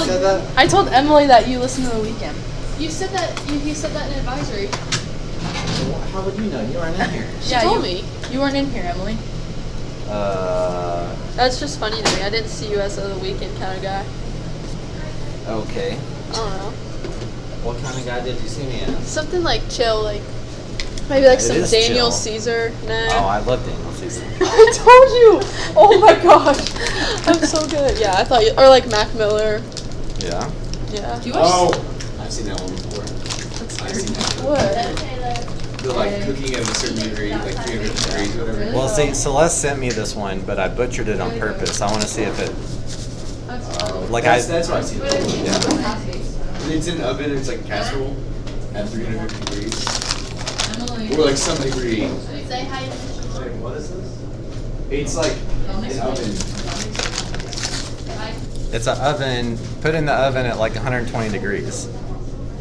said that? I told Emily that you listen to The Weeknd. You said that. You said that in advisory. How would you know? You weren't in here. She told me. You weren't in here, Emily. That's just funny to me. I didn't see you as a The Weeknd kind of guy. Okay. I don't know. What kind of guy did you see me as? Something like chill, like maybe like It some is Daniel chill. Caesar. Nah. Oh, I love Daniel Caesar. I told you. Oh my gosh, I'm so good. Yeah, I thought you, or like Mac Miller. Yeah. Yeah. Do you watch? Oh, I've seen that one before. I've seen that one. What? The like cooking at a certain degree, like 300 degrees, whatever. Well, see, Celeste sent me this one, but I butchered it on purpose. I want to see if it. Like that's what I've seen. Yeah. It's in an oven. It's like casserole at 350 degrees, or like some degree. Say hi to Like, what is this? It's like an oven. It's an oven. Put in the oven at like 120 degrees.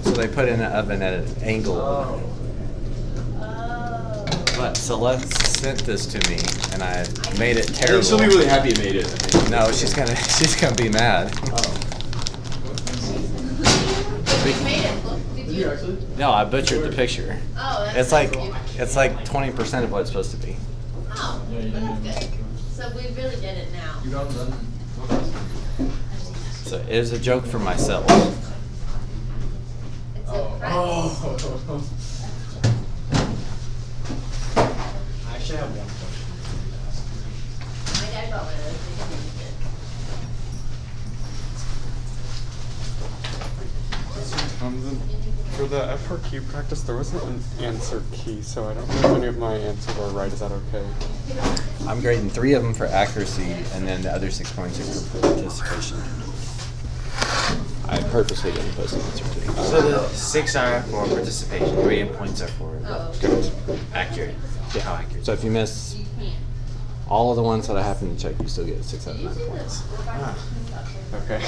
So they put in the oven at an angle. But Celeste sent this to me, and I made it I think terrible. she'll be really happy you made it. I think. No, she's gonna be mad. You made it. Look, did you? Actually? No, I butchered the picture. Oh, that's It's like nice. 20% of what it's supposed to be. Oh, that's good. So we really did it now. So it was a joke for myself. It's a practice. I actually have one My dad bought one of those. For the F4Q practice, there wasn't an answer key, so I don't know if any of my answers are right. Is that okay? I'm grading 3 of them for accuracy, and then the other 6 points are for participation. I purposely didn't post an answer to. So the 6 are for participation, 3 points are for accurate. Yeah. How accurate? So if you miss all of the ones that I happen to check, you still get 6 out of 9 points. Okay.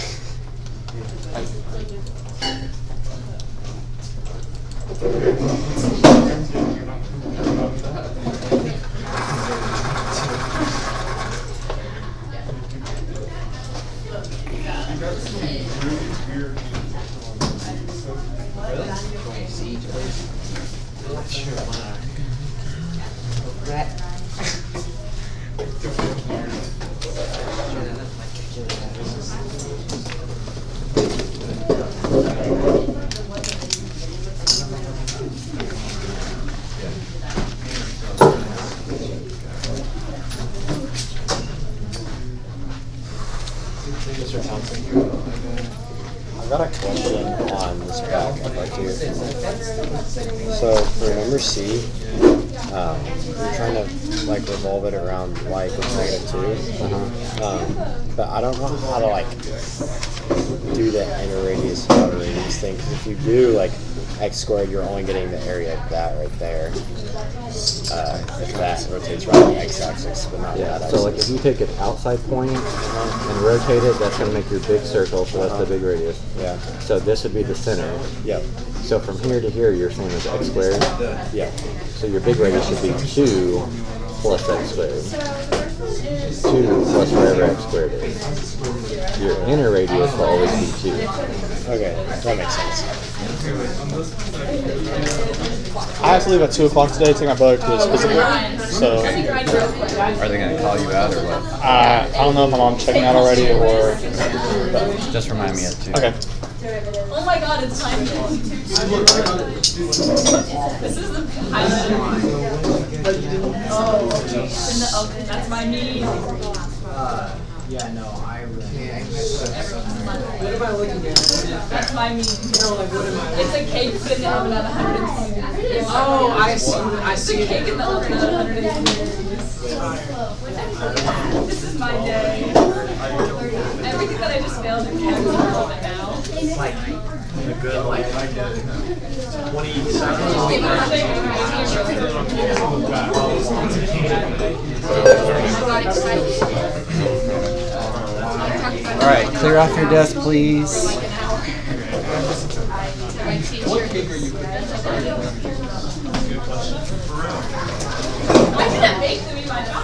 Mr. Thompson, I've got a question on this back I'd like to. So for number C, you're trying to like revolve it around y equals -2. But I don't know how to like do the inner radius and outer radius thing, because if you do like x squared, you're only getting the area of that right there. If that rotates around the x-axis, but not that So like axis. if you take an outside point and rotate it, that's going to make your big circle, so that's the big radius. Yeah. So this would be the center. Yep. So from here to here, you're saying is x squared. Yeah. So your big radius should be 2 plus x squared. 2 plus whatever x squared is. Your inner radius will always be 2. Okay, that makes sense. I have to leave at 2 o'clock today to take my brother to his physical. So Are they going to call you out or what? I don't know if my mom's checking out already or. Just remind me at 2. Okay. Oh my God, it's time. This is the pilot. Oh, that's my knee. Yeah, no, I really. That's my meme. It's a cake put in the oven at 120 degrees. Oh, I see. It's a cake in the oven at 120 degrees. This is my day. Everything that I just failed in camp is relevant now. Like, a good, like, 20 All right, clear off your desk, please. I didn't make them in my job.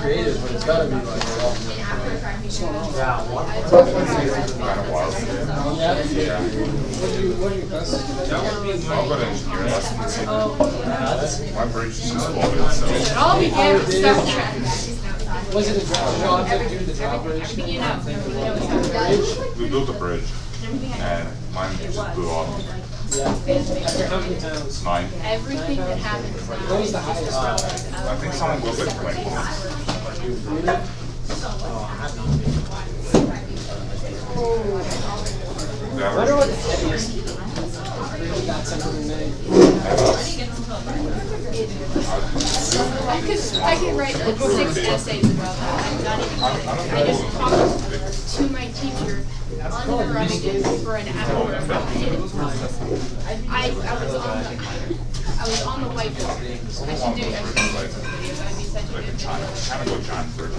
creative, but it's gotta be like I'll go to engineering lessons. My bridge is just floated, so. It all began with Star Trek. Was it a job to do the top bridge? Everything you know. We built a bridge, and mine just blew off. How many towns? 9. Everything that happens now. What was the highest? I think someone goes like 20 minutes. I wonder what the heaviest got something made. I could write like 6 essays about that. I'm not even kidding. I just talked to my teacher uninterrupted for an hour about it. I was on the whiteboard. I should do it. Video. That'd be such a good video. Kind of go John Birch.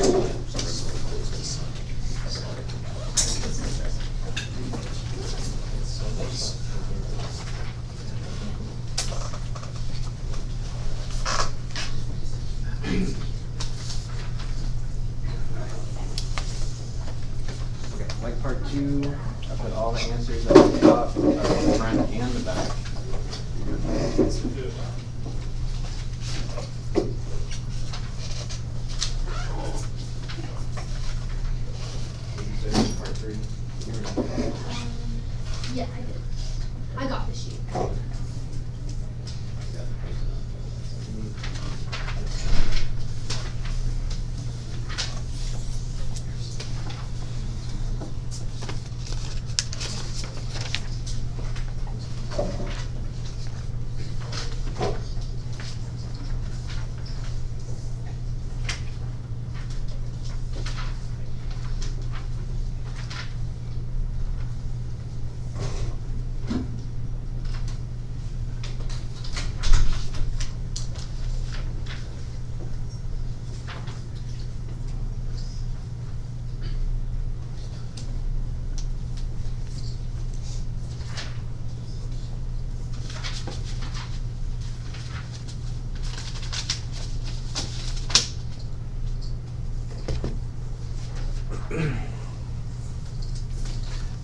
Okay, like part 2, I put all the answers at the top, the front and the back. Part 3. Yeah, I did. I got the sheet.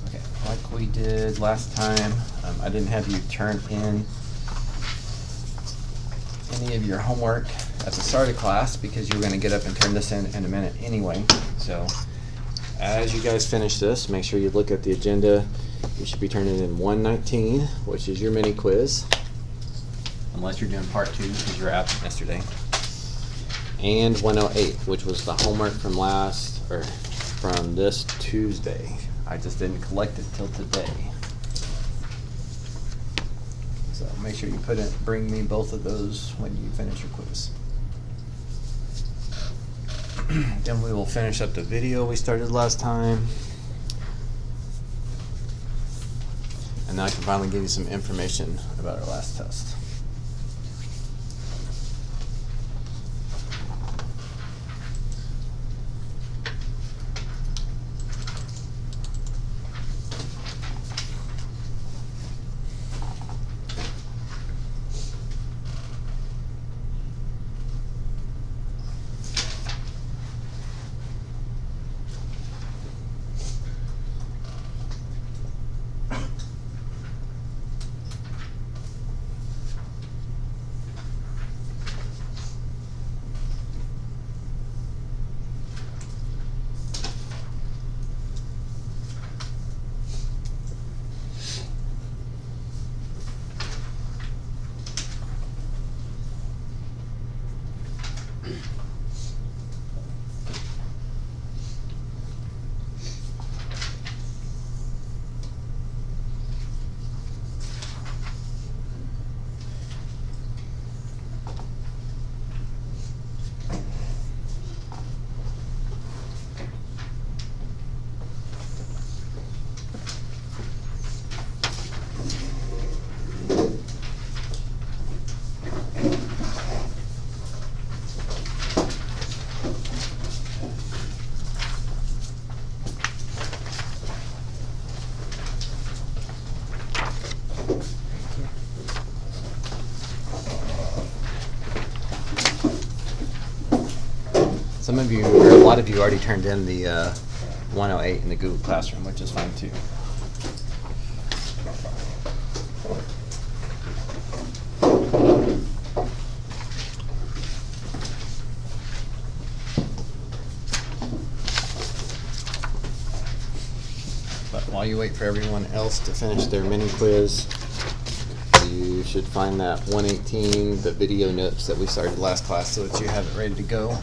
Okay, like we did last time, I didn't have you turn in any of your homework at the start of class because you were going to get up and turn this in a minute anyway. So as you guys finish this, make sure you look at the agenda. You should be turning in 119, which is your mini quiz, unless you're doing part 2 because you were absent yesterday, and 108, which was the homework from from this Tuesday. I just didn't collect it till today. So make sure you bring me both of those when you finish your quiz. Then we will finish up the video we started last time. And now I can finally give you some information about our last test. of you, or a lot of you, already turned in the 108 in the Google Classroom, which is fine too. But while you wait for everyone else to finish their mini quiz, you should find that 118, the video notes that we started last class, so that you have it ready to go.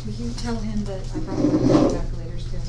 Will you tell him that I brought my calculators to him?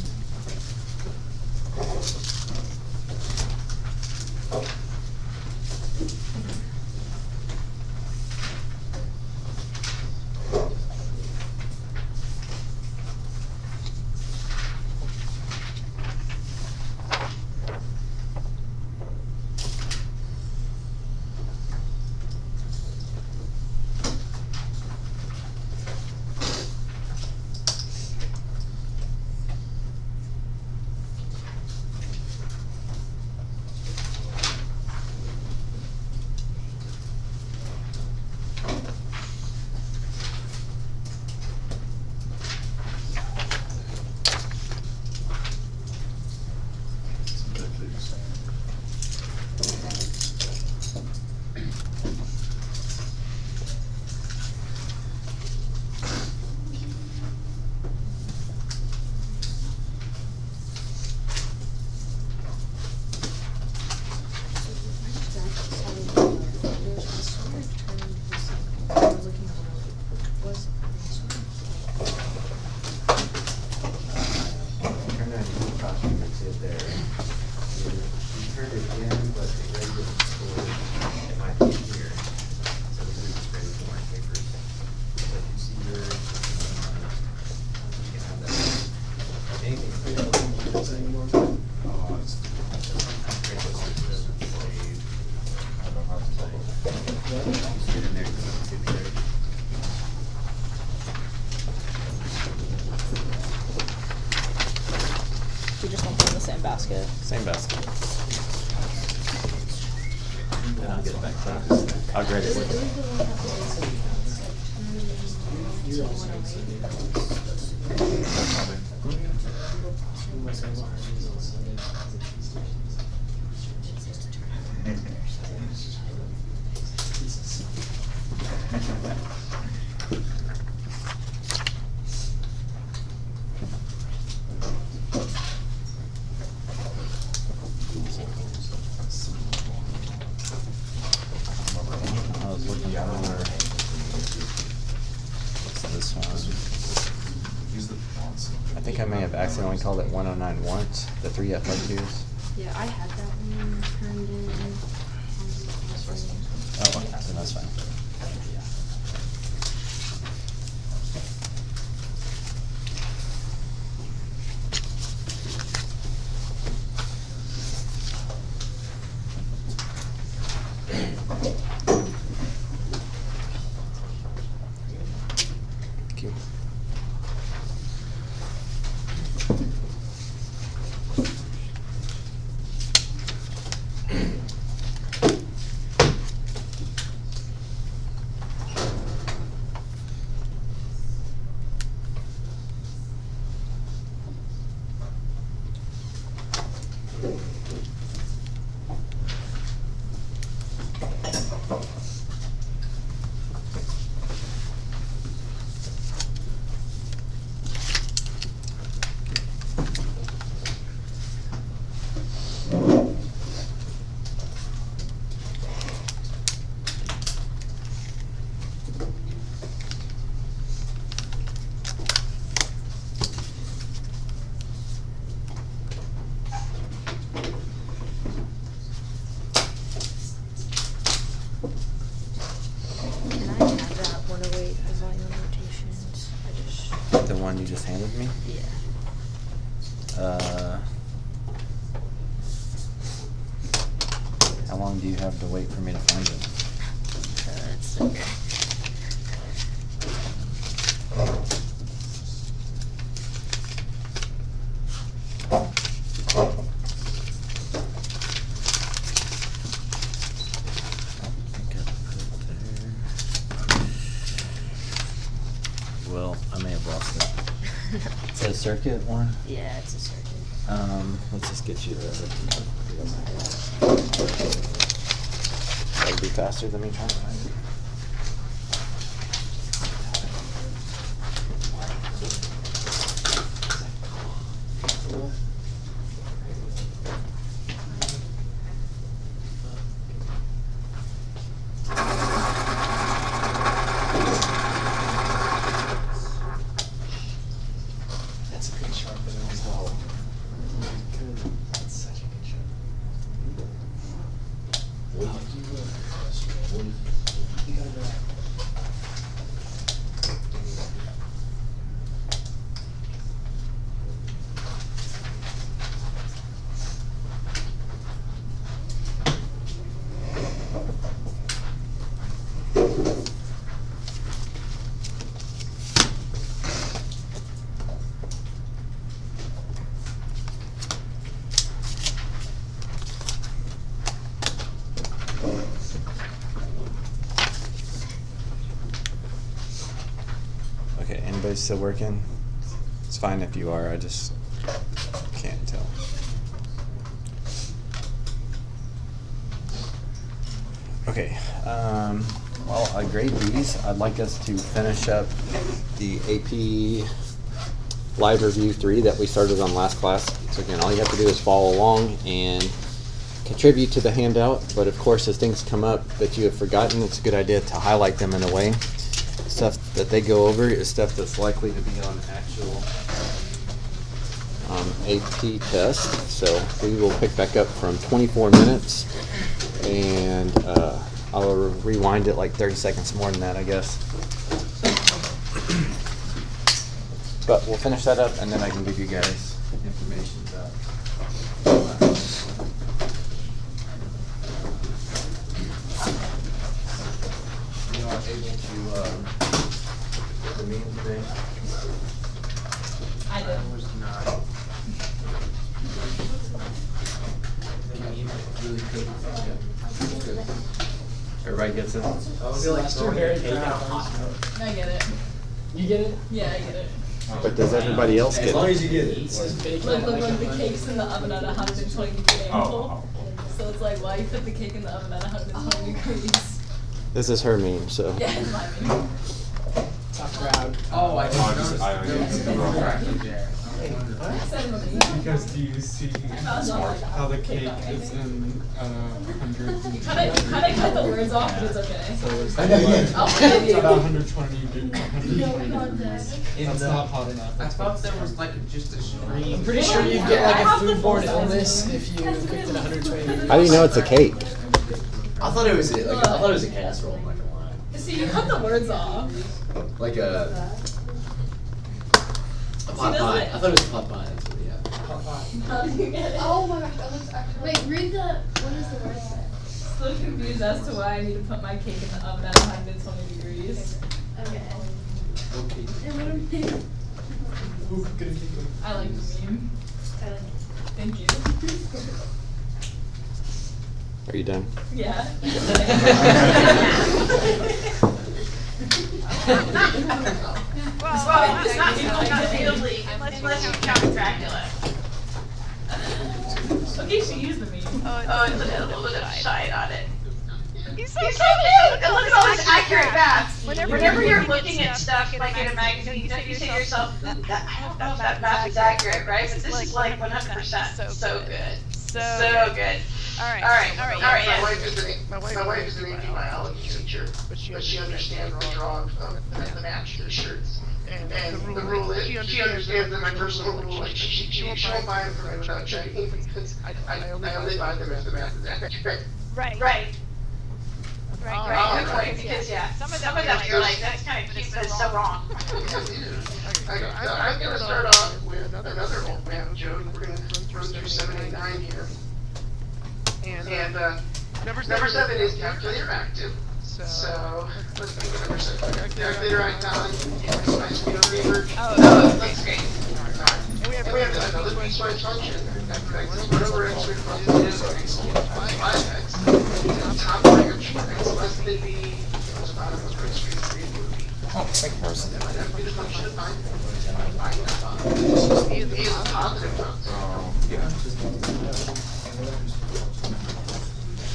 We just don't put in the same basket. Same basket. Then I'll get it back to you. I'll grade it with you. I was looking for what's this one? I think I may have accidentally called it 109 once, the 3 FR2s. Yeah, I had that one turned in. Oh, okay, so that's fine. Thank you. Can I have that 108 volume rotations? I just, The one you just handed me? yeah. How long do you have to wait for me to find it? It's okay. Well, I may have lost it. It's a circuit one? Yeah, it's a circuit. Let's just get you the. That'd be faster than me trying to find it. That's a good shot, but it was low. That's such a good shot. Okay, anybody still working? It's fine if you are, I just can't tell. Okay, well, I grade these. I'd like us to finish up the AP Live Review 3 that we started on last class. So again, all you have to do is follow along and contribute to the handout, but of course as things come up that you have forgotten, it's a good idea to highlight them in a way. Stuff that they go over is stuff that's likely to be on actual AP test. So we will pick back up from 24 minutes and I'll rewind it like 30 seconds more than that, I guess. But we'll finish that up and then I can give you guys information about. You are able to get the meeting today? I did. was not. Everybody gets it? I get it. You get it? Yeah, I get it. But does everybody else get As long it? as you get it. Like when the cake's in the oven at 120 degree angle. So it's like, why you put the cake in the oven at 120 degrees? This is her meme, so. Yeah, it's my meme. Tough crowd. Oh, I just noticed. I Send him a meme. Because do you see how the cake is in hundreds? You kinda cut the words off, but it's okay. So it's I know, yeah. I'll forgive it's you. about 120 degrees. That's not hot enough. I thought there was like just a stream. I'm pretty sure you get like a foodborne illness if you cooked it 120 degrees. How do you know it's a cake? I thought it was a casserole. I'm not gonna lie. See, you cut the words off. Like a pot doesn't pie. it? I thought it was a pot pie. That's what, yeah. How do you get it? Oh my gosh, that looks actually. Wait, read the. What is the word say? So confused as to why I need to put my cake in the oven at 120 degrees. Okay. Okay. And what am I like the meme. I like it. Thank you. Are you done? Yeah. Well, it's not Italy unless you count Dracula. Okay, she used the meme. Oh, it's a little bit of shine on it. He's so cute! And look at all this accurate math. Whenever you're looking at stuff like in a magazine, you say to yourself, I don't know if that math is accurate, right? But this is like 100%. So good. So good. All right. My wife is an AP biology teacher, but she understands the drawing of the match shirts. And the rule is, she understands that my personal rule, like she won't buy them from me without checking, because I only buy them if the math is accurate. Right. Good point. Because some of them you're like, that's kind of cute, but it's so wrong. I'm gonna start off with another old math joke. We're gonna run through 7 and 9 here. And number 7 is calculator active. So let's think of number 7. Calculator icon, my speedo favorite. Oh, that's great. And we have another piecewise function. After x is 1 over x squared plus 1 is x equals 5x. The top branch, x less than b, equals the bottom of x squared 3 would be. That might have to be the function of pi. B is a positive function.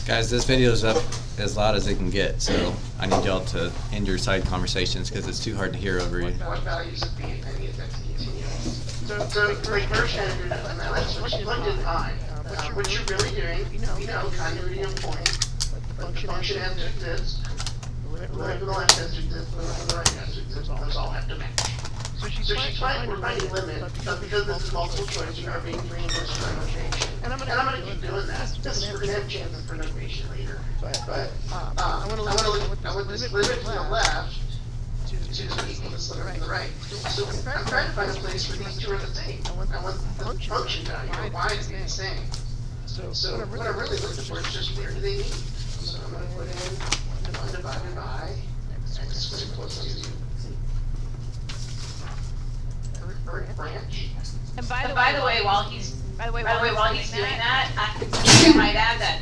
Guys, this video is up as loud as it can get, so I need y'all to end your side conversations because it's too hard to hear over you. What values of b and any of x continuous? So like first standard analysis, what you plugged in pi. What you're really doing, continuity of point. The function has to exist. Whatever the left has to exist, whatever the right has to exist, those all have to match. So she's finding, we're finding limit, but because this is multiple choice, we are being reimbursed for notation. And I'm gonna keep doing that. We're gonna have chances for notation later. But I wanna look, I want this limit to the left to equal this limit to the right. So I'm trying to find a place where these two are the same. I want the function value, or y to be the same. So what I'm really looking for is just where do they meet? So I'm gonna put in 1 divided by x squared plus 2. Branch. And by the way, while he's doing that, I might add that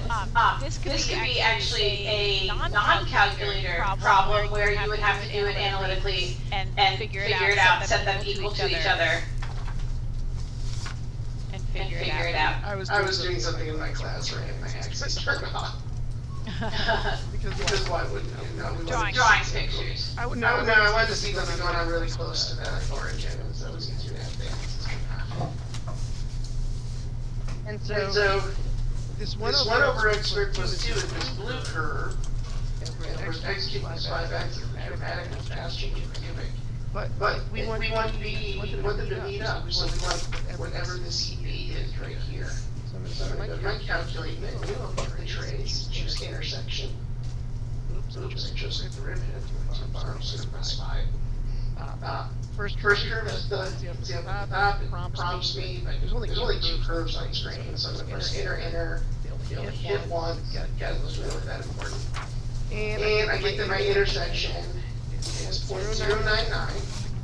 this could be actually a non-calculator problem where you would have to do it analytically and figure it out, set them equal to each other, and figure it out. I was doing something in my class where I had my access turned off. Because why wouldn't you? No, Drawing pictures. I wanted to see something going on really close to that origin, and so it was easier to have the access turned off. And so this 1 over x squared plus 2 is this blue curve, and of course x cubed plus 5x is mathematic and fast changing cubic. But we want them to meet up, so we want whatever this b is right here. So I'm going to calculate menu, the trace, choose the intersection. Oops, I chose the derivative. So press 5. First curve is the up at the top. It prompts me. There's only two curves on the screen, so I'm gonna press enter. You'll hit one. Got it was really that important. And I get to my intersection. It's 0.099.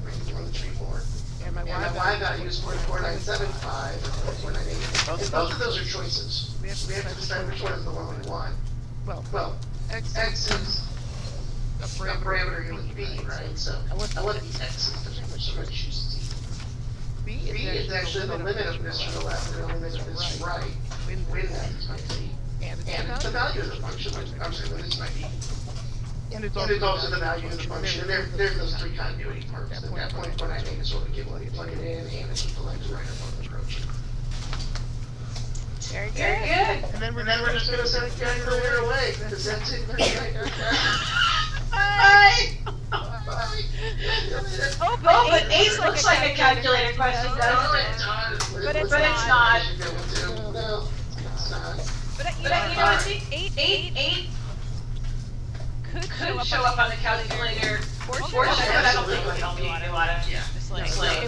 Right on the tree board. And my Y value is 0.4975 or 0.498. And both of those are choices. We have to decide which one is the one we want. Well, X is a parameter with B, right? So I want the X, so I'm going to choose Z. B is actually the limit of this to the left and the limit of this to the right. When that is my Z. And it's the value of the function, I'm sorry, when it's my B. And it's also the value of the function. And there's those three continuity parts. At that point, when I make it sort of give what you plug it in, and it's the left and right of the approach. Very good. And then we're just going to send the calculator away, because that's it for tonight. Bye. Bye. Oh, but 8 looks like a calculator question, doesn't it? But it's not. No, it's not. But you know, I think 8 could show up on the calculator for sure, but I don't think it would help you do a lot of, it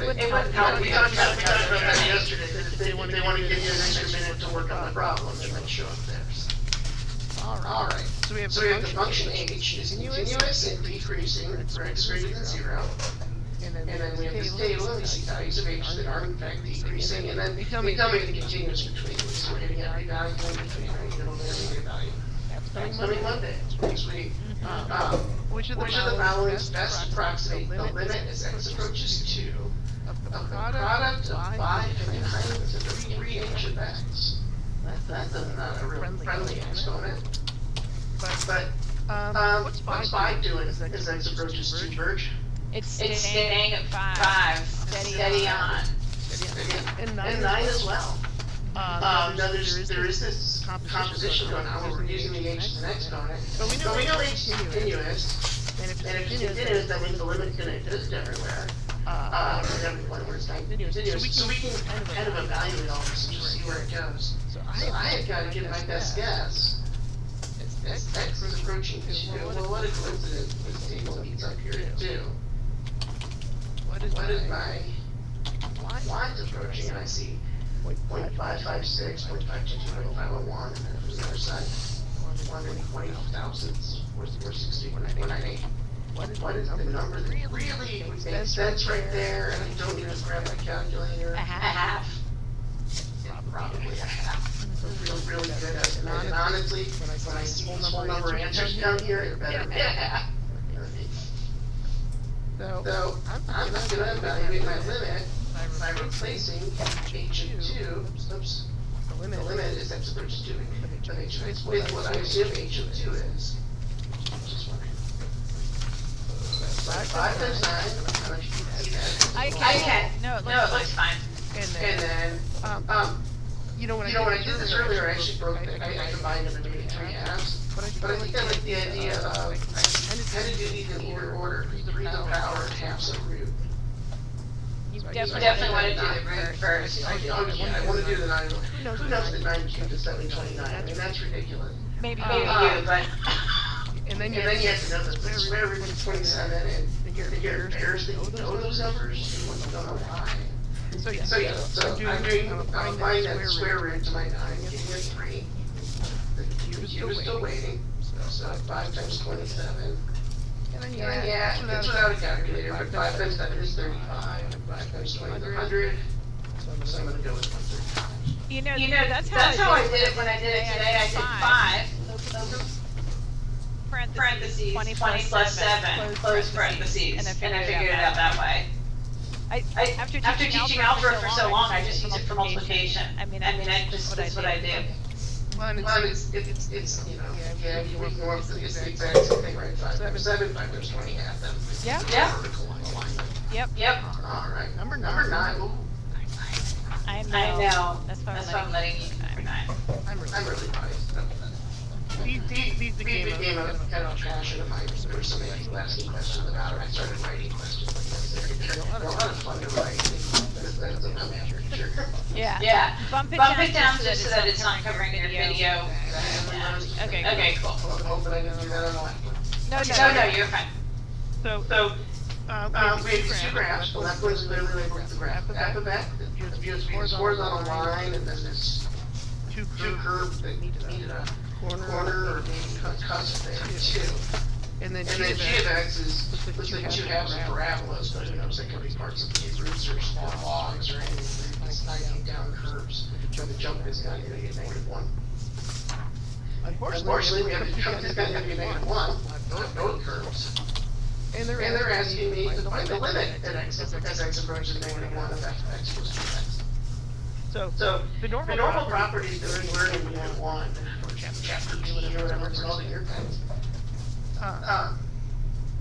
wouldn't help. We talked about that yesterday, that if they want to give you an extra minute to work on the problem, it might show up there. Alright, so we have the function h is continuous and decreasing for x greater than 0. And then we have this table, and we see values of h that are in fact decreasing, and then they tell me the continuous between them. So we're hitting every value in between, right? You don't have any value. That's coming Monday. It's pretty sweet. Which of the following best approximate the limit as x approaches 2 of the product of 5 and 9 to the 3h of x? That's not a real friendly exponent. But what's 5 doing as x approaches 2, Verge? It's staying at 5. Steady on. And 9 as well. Now there is this composition going on where we're using the h as an exponent. But we know h is continuous. And if it's continuous, that means the limit's going to exist everywhere. At every point where it's not continuous. So we can kind of evaluate all this and just see where it goes. So I have got to give my best guess. X is approaching 2. Well, what a coincidence. This table meets up here at 2. What is my lines approaching? And I see 0.556, 0.522, 0.501, and then from the other side, 120 thousandths, 460, 198. What is the number that really makes sense right there? And I don't need to grab my calculator. A half. Probably a half. Really good at it. And honestly, when I see this whole number of answers down here, it better be a half. So I'm going to evaluate my limit by replacing h of 2. Oops. The limit is x approaches 2 of h of x with what I assume h of 2 is. Just wondering. 5 times 9. I don't know if you can see that. I can. No, it looks fine. And then, you know, when I did this earlier, I actually broke it. I combined them into 3 halves. But I think I like the idea of, I kind of do these in order. 3 to the power and halves of root. You definitely want to do the root first. I want to do the 9. Who knows that 9 cubed is 729? I mean, that's ridiculous. Maybe you, but... And then you have to know the square root of 27, and your pairs that you know those numbers, you don't know why. So I'm applying that square root to my 9, getting a 3. The cube is still waiting, so 5 times 27. And yeah, it's without a calculator, but 5 times 7 is 35, and 5 times 20 is 100, so I'm going to go with 135. You know, that's how I did it when I did it today. I did 5. Parentheses, 20 plus 7, close parentheses, and I figured it out that way. After teaching algebra for so long, I just use it for multiplication. I mean, that's what I do. Well, it's you know, yeah, you work more with it's the exact same thing, right? 5 times 7, 5 times 20, half them. Yeah. Vertical alignment. Yep. All right. Number 9. Ooh. I know. That's why I'm letting you do 9. I'm really biased. These became a kind of passion of mine. There were so many people asking questions about it. I started writing questions like this. They're a lot of fun to write. That's a amateur. Yeah. Bump it down just so that it's not covering your video. Okay, cool. Hope that I didn't do that on the laptop. No, you're fine. So We have these two graphs. The left one is clearly labeled the graph F(x). If you have horizontal line, and then there's two curves that meet at a corner or maybe cusp there too. And then g of x is looks like two halves of parabolas, but who knows, they could be parts of these roots or small logs or anything. It's 90 down curves. The jump is going to be a -1. Unfortunately, we have the jump is going to be a -1 on both curves. And they're asking me to find the limit at x as x approaches -1 of f(x) equals 2x. So the normal properties that we learned in Unit 1 or chapter P or whatever it's called in your text.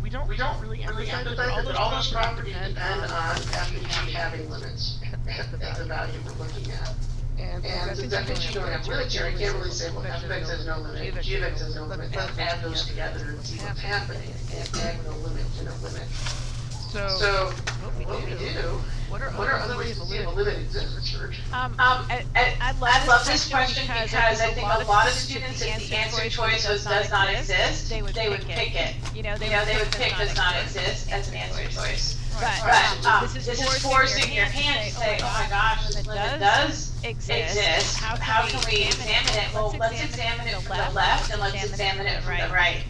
We don't really emphasize it, but all those properties depend on f and g having limits at the value we're looking at. And since f and g don't have limits here, I can't really say, well, f of x has no limit, g of x has no limit. Let's add those together and see what's happening, and add no limit to no limit. So what we do, what are other ways to see if a limit exists, Church? I love this question because I think a lot of students, if the answer choice does not exist, they would pick it. You know, they would pick does not exist as an answer choice. But this is forcing your hand to say, oh my gosh, this limit does exist. How can we examine it? Well, let's examine it from the left and let's examine it from the right.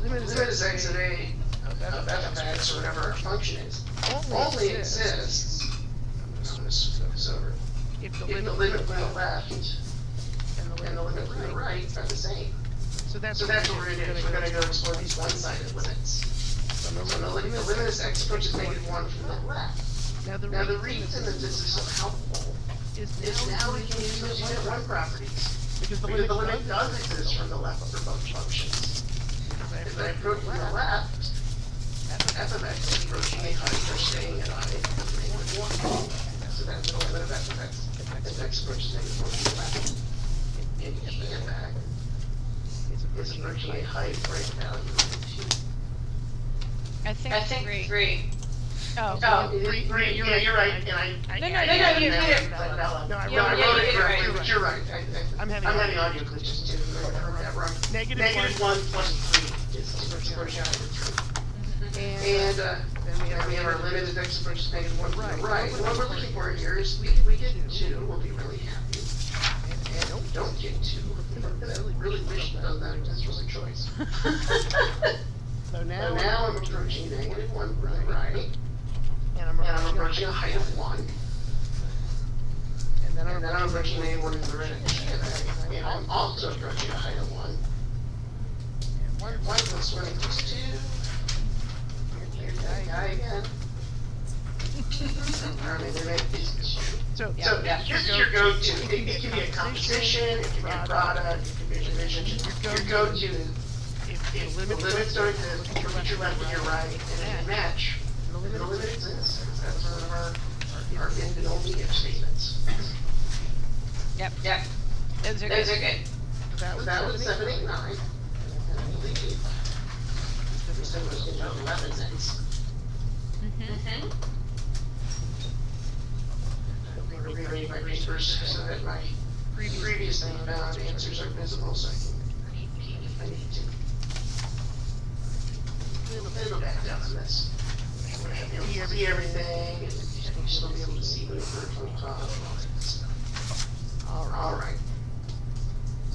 Limit is x of a of f of x or whatever our function is only exists. I'm going to switch this over. If the limit from the left and the limit from the right are the same. So that's what we're going to do. We're going to go explore these one-sided limits. So the limit is x approaches -1 from the left. Now the reason that this is so helpful is now we can use those Unit 1 properties. Because the limit does exist from the left for both functions. If I approach from the left, f of x is approaching a height or staying at a height of -1. So that's the limit of f of x. If x approaches -1 from the left, and g of x is approaching a height or a value of 2. I think 3. Oh, 3. Yeah, you're right. And I you did it. No, I wrote it correctly, but you're right. I'm having audio glitches too. I heard that wrong. -1 plus 3 is approaching a height of 3. And then we have our limit is x approaches -1 from the right. And what we're looking for here is we get 2, we'll be really happy. And we don't get 2. I really wish that this was a choice. So now I'm approaching -1 from the right. And I'm approaching a height of 1. And then I'm approaching -1 from the right. And I'm also approaching a height of 1. And 1 plus 1 equals 2. Here's that guy again. So here's your go-to. It can be a composition, it can be a product, it can be a division. Your go-to is if the limits don't exist, look at your left and your right, and then match. The limit exists. That's one of our if and only if statements. Yep. Those are good. So that was 7, 8, 9. And I believe we said it was in 11 cents. I'm going to rearrange my papers so that my previously found answers are visible, so I can repeat if I need to. A little back down on this. We're going to be able to see everything, and you'll still be able to see the number from the top and all that stuff. Alright.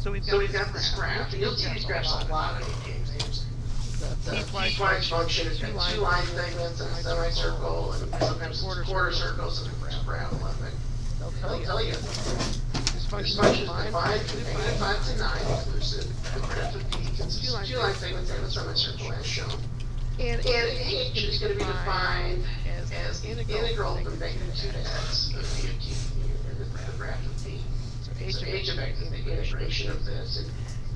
So we've got this graph, and you'll see these graphs a lot in games. The piecewise function has got 2 line segments and a semicircle, and sometimes quarter circles and a parabola. They'll tell you. This function is defined from -5 to 9 inclusive. The graph of p consists of 2 line segments and a semicircle as shown. And h is going to be defined as the integral from -2 to x of p of q in the graph of p. So h of x is the integration of this. And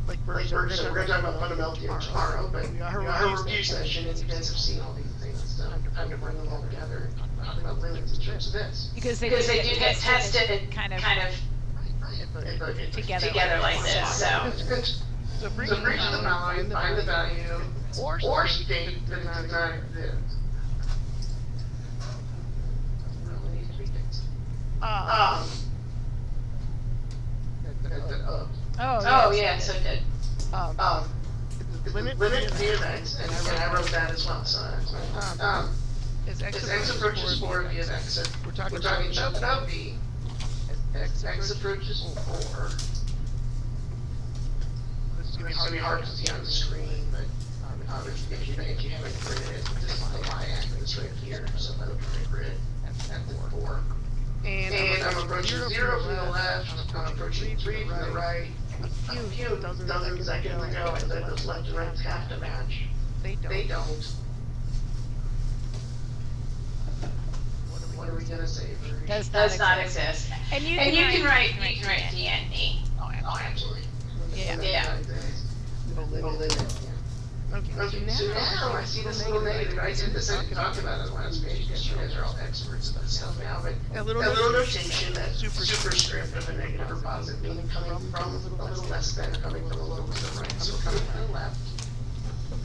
like we're going to talk about fundamental theorem tomorrow, but our review session, and you guys have seen all these things, so time to bring them all together and talk about limits in terms of this. Because they do get tested and kind of together like this. So for each of the following, find the value or state that it does not exist. Oh yeah, so good. limit v of x, and I wrote that as well, so that's fine. As x approaches 4 v of x, so we're talking about v, as x approaches 4. This is going to be hard to see on the screen, but if you haven't gridded it, this is the y-axis right here, so that'll be the grid at the 4. And I'm approaching 0 from the left, I'm approaching 3 from the right. A few dozen seconds ago, I said those left and rights have to match. They don't. What are we gonna say? Does not exist. And you can write DND. Oh, absolutely. Yeah. Okay, so now I see this little negative. I did this, I talked about it last page, because you guys are all experts at this stuff now, but a little notation, that superscript of a negative or positive, meaning coming from a little less than, coming from a little to the right, so coming from the left.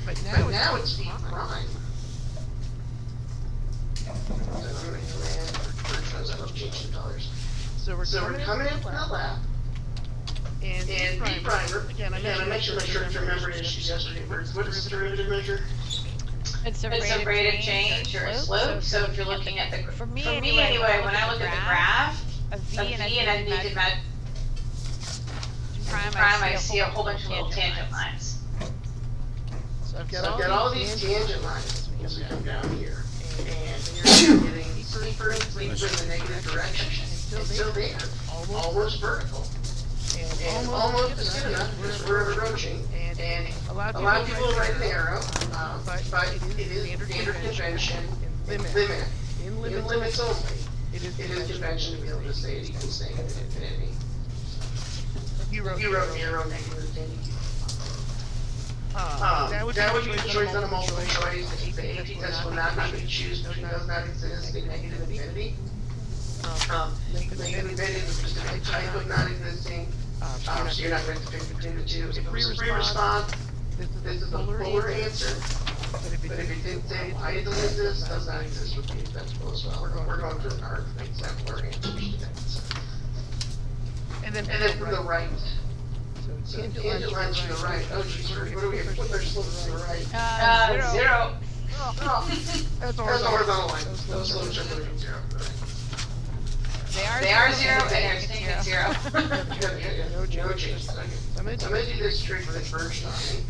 But now it's v prime. So I'm going to command for those, I love changing colors. So we're coming in from the left. And v primer, again, I mentioned my short-term memory issues yesterday. What is the derivative measure? It's a rate of change or a slope. So if you're looking at the, for me anyway, when I look at the graph, a V and I need to match prime, I see a whole bunch of little tangent lines. So I've got all these tangent lines as we come down here. And you're getting steeper and steeper in the negative direction until there, almost vertical. And almost is good enough because we're approaching, and a lot of people write an arrow, but it is standard convention in limits only. It is convention to be able to say it equals staying in infinity. You wrote an arrow negative infinity. That would be the choice on a multiple choice. The AT test will not make you choose between does not exist and negative infinity. Negative infinity is just a type of non-existing. So you're not going to pick between the two. If it was a free response, this is the polar answer. But if it didn't say why it doesn't exist, does not exist would be acceptable as well. We're going through our exemplar answers today. So. And then from the right. So tangent lines to the right. Oh geez, what do we have? What are slopes to the right? 0. Oh. That's a horizontal line. Those slopes are moving 0. They are 0 and they're staying at 0. No change. I'm going to do this trick first on me.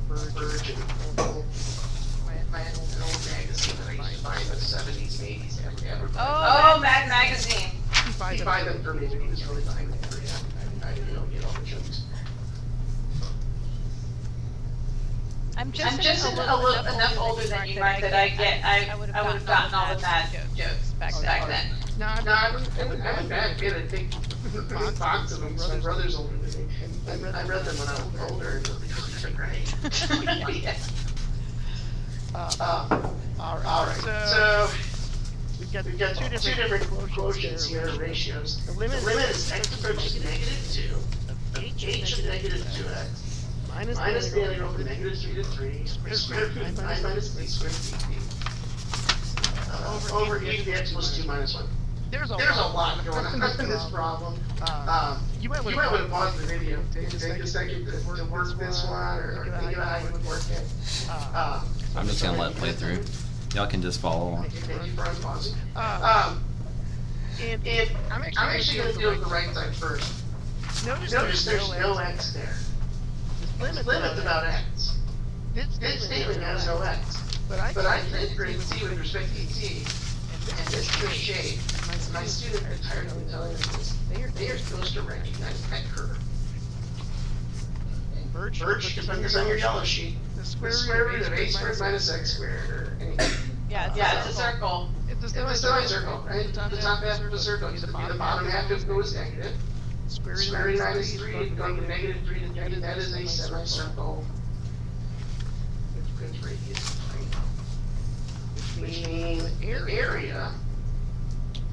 Virgin. My old magazine that I used to buy in the 70s and 80s. Oh, Mad Magazine. You buy them for me, but he was really buying them for you. I didn't know get all the jokes. I'm just enough older than you, Mark, that I would have gotten all the bad jokes back then. No, I'm a bad kid. I think the big box of them, my brother's older than me. I read them when I was older, and they're great. Alright, so we've got two different quotients here, ratios. The limit is x approaches -2, h of -2x. Minus the integral from -3 to 3, square root of I minus b squared dt. Over e to the x plus 2 minus 1. There's a lot going on in this problem. You might want to pause the video, take a second to work this one, or think about how you would work it. I'm just gonna let it play through. Y'all can just follow along. Thank you for unpausing. And I'm actually going to deal with the right side first. Notice there's no x there. This limit's about x. This statement has no x. But I did grade C with respect to ET, and this is the shade. My students are tired of me telling them this. They are supposed to recognize that curve. Birch, put this on your yellow sheet. The square root of a squared minus x squared, or anything. Yeah, it's a circle. It's a semicircle, right? The top half of the circle needs to be the bottom half if it was negative. Square root of minus 3, going from -3 to 3, that is a semicircle. Its radius is 3. Which means the area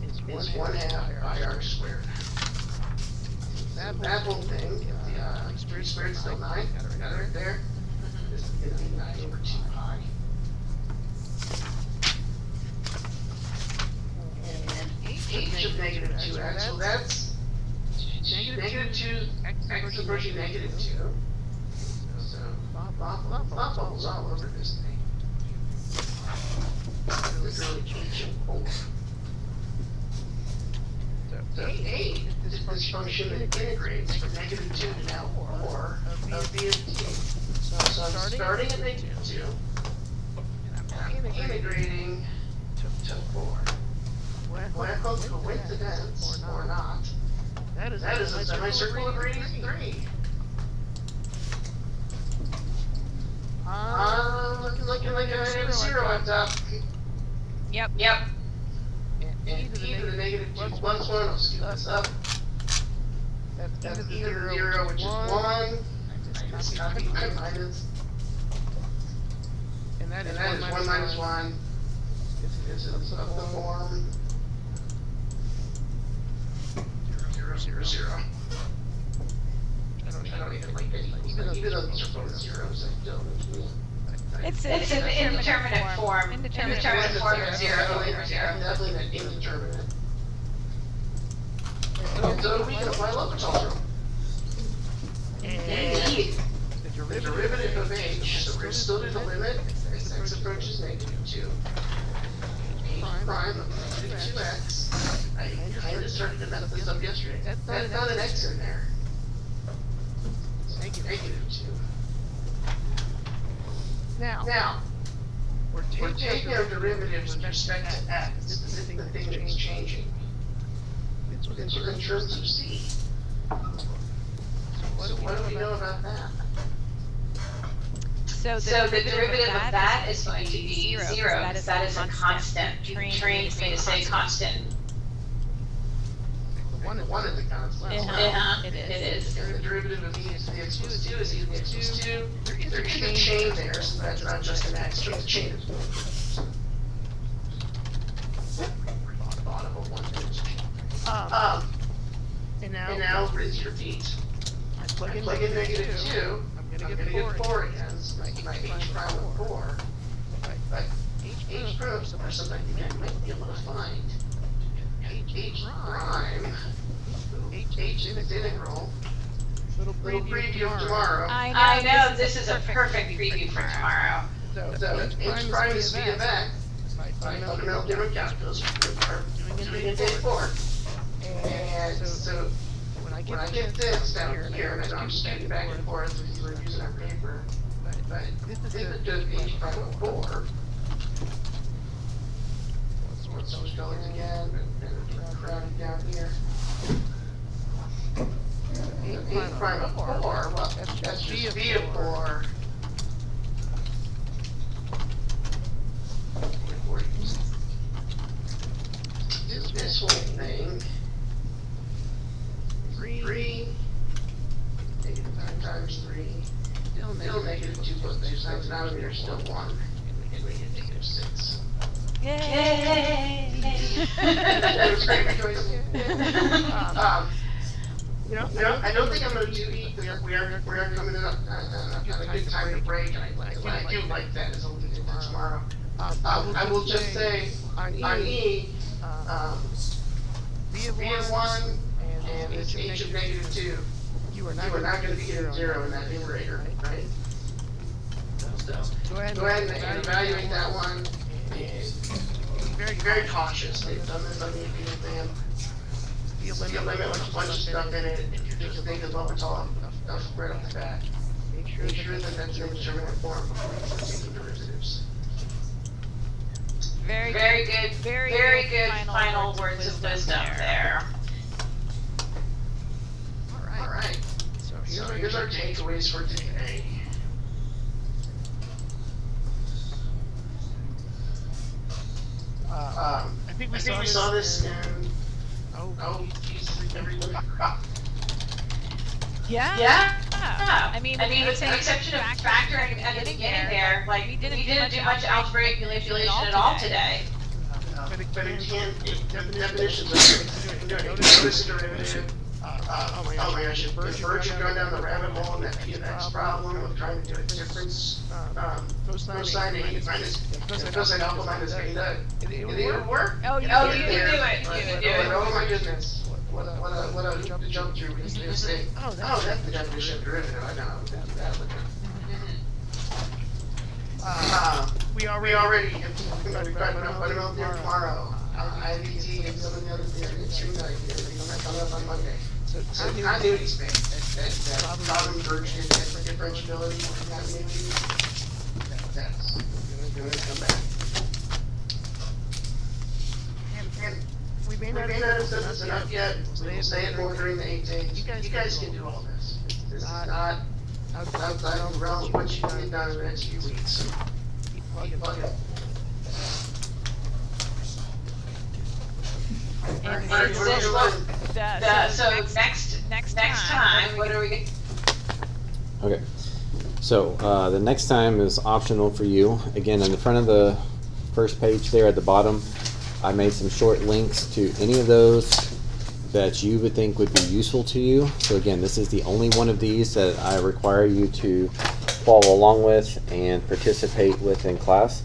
is 1/2 pi r squared. That whole thing, the 3 squared is still 9, got it right there. This is going to be 9 over 2 pi. And h of -2x, so that's negative 2 x approaching negative 2. So, thought bubbles all over this thing. Literally ancient four. So 8 is this function that integrates from negative 2 to now 4 of v of t. So I'm starting at negative 2, and I'm integrating to 4. What I call coincidence or not, that is a semicircle of radius 3. Looking like a negative 0 on top. Yep. And e to the negative 2 plus 1, I'll scoop this up. That's e to the 0, which is 1. I just copy my minus. And that is 1 minus 1. This is of the form 0, 0, 0. I don't even like any. Even though these are both zeros, I still It's an indeterminate form. Indeterminate form of 0 over 0. Definitely an indeterminate. So we can apply L'Hopital rule. And the derivative of h, so we're still to the limit as x approaches negative 2. H prime of negative 2x. I kind of started to mess this up yesterday. That's not an x in there. It's negative 2. Now, we're taking our derivative with respect to x. This is the thing that's changing. It's in terms of c. So what do we know about that? So the derivative of that is going to be 0, because that is a constant. You trained me to say constant. One is a constant. It is. And the derivative of e is the x plus 2 is e to the x plus 2. There is a chain there, so that's not just an x, just a chain of thought of a 1 dimension. And now rinse repeat. I plug in negative 2, I'm gonna get 4 again, so my h prime of 4. But h prime, so there's something I might be able to find. H prime, h is integral. Little preview of tomorrow. I know, this is a perfect preview for tomorrow. So h prime is v of x. My fundamental theorem of calculus, we're doing in day 4. And so when I get this down here, and I'm just getting back and forth as we're using our paper, but this is just h prime of 4. Let's switch colors again, and crowded down here. H prime of 4, well, that's just v of 4. This whole thing. 3 negative 5 times 3. Still negative 2 plus 2 times denominator still 1. And we get negative 6. Yay! That was great rejoicing. I don't think I'm going to do E because we are coming up on a good time to break, and I do like that as a little bit tomorrow. I will just say on E, v of 1 and this h of negative 2, you are not going to be getting 0 in that numerator, right? So go ahead and evaluate that one. Be very cautious. They've done this on the AP exam. The limit with a bunch of stuff in it. If you just think of L'Hopital right off the bat, make sure that that's an indeterminate form before you start taking derivatives. Very good. Very good final words of wisdom there. All right. So here's our takeaways for today. I think we saw this in. Oh, geez, everyone. Yeah. I mean, with the exception of factoring at the beginning there, like we didn't do much algebraic manipulation at all today. But it can. The definitions are notice the derivative. Oh my gosh, if Birch had gone down the rabbit hole in that p of x problem of trying to do a difference, cosine A minus cosine alpha minus beta, it would work. Oh, you can do it. You can do it. Oh my goodness. what a jump through is they say, oh, that's the definition of derivative. I know how to do that. We already we've got about there tomorrow. IVT and some of the other theories, string theory, coming up on Monday. So continuity space, that problem version, differentiability, continuity, that's going to come back. And we may not have said this enough yet, we'll say it more during the 8 days. You guys can do all this. This is not outside of the realm of what you can get done in the next few weeks. Plug it. And so next time, what are we? Okay. So the next time is optional for you. Again, in the front of the first page there at the bottom, I made some short links to any of those that you would think would be useful to you. So again, this is the only one of these that I require you to follow along with and participate with in class.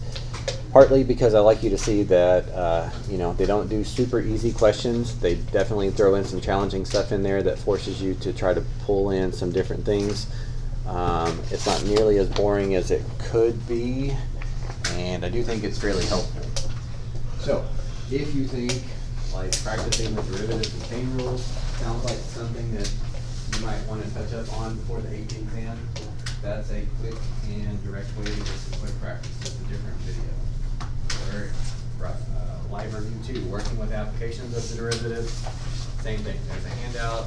Partly because I like you to see that you know, they don't do super easy questions. They definitely throw in some challenging stuff in there that forces you to try to pull in some different things. It's not nearly as boring as it could be, and I do think it's fairly helpful. So, if you think like practicing with derivatives and chain rules sounds like something that you might want to touch up on before the AP exam, that's a quick and direct way to get some quick practice. Just a different video. Live review 2, working with applications of the derivative. Same thing. There's a handout,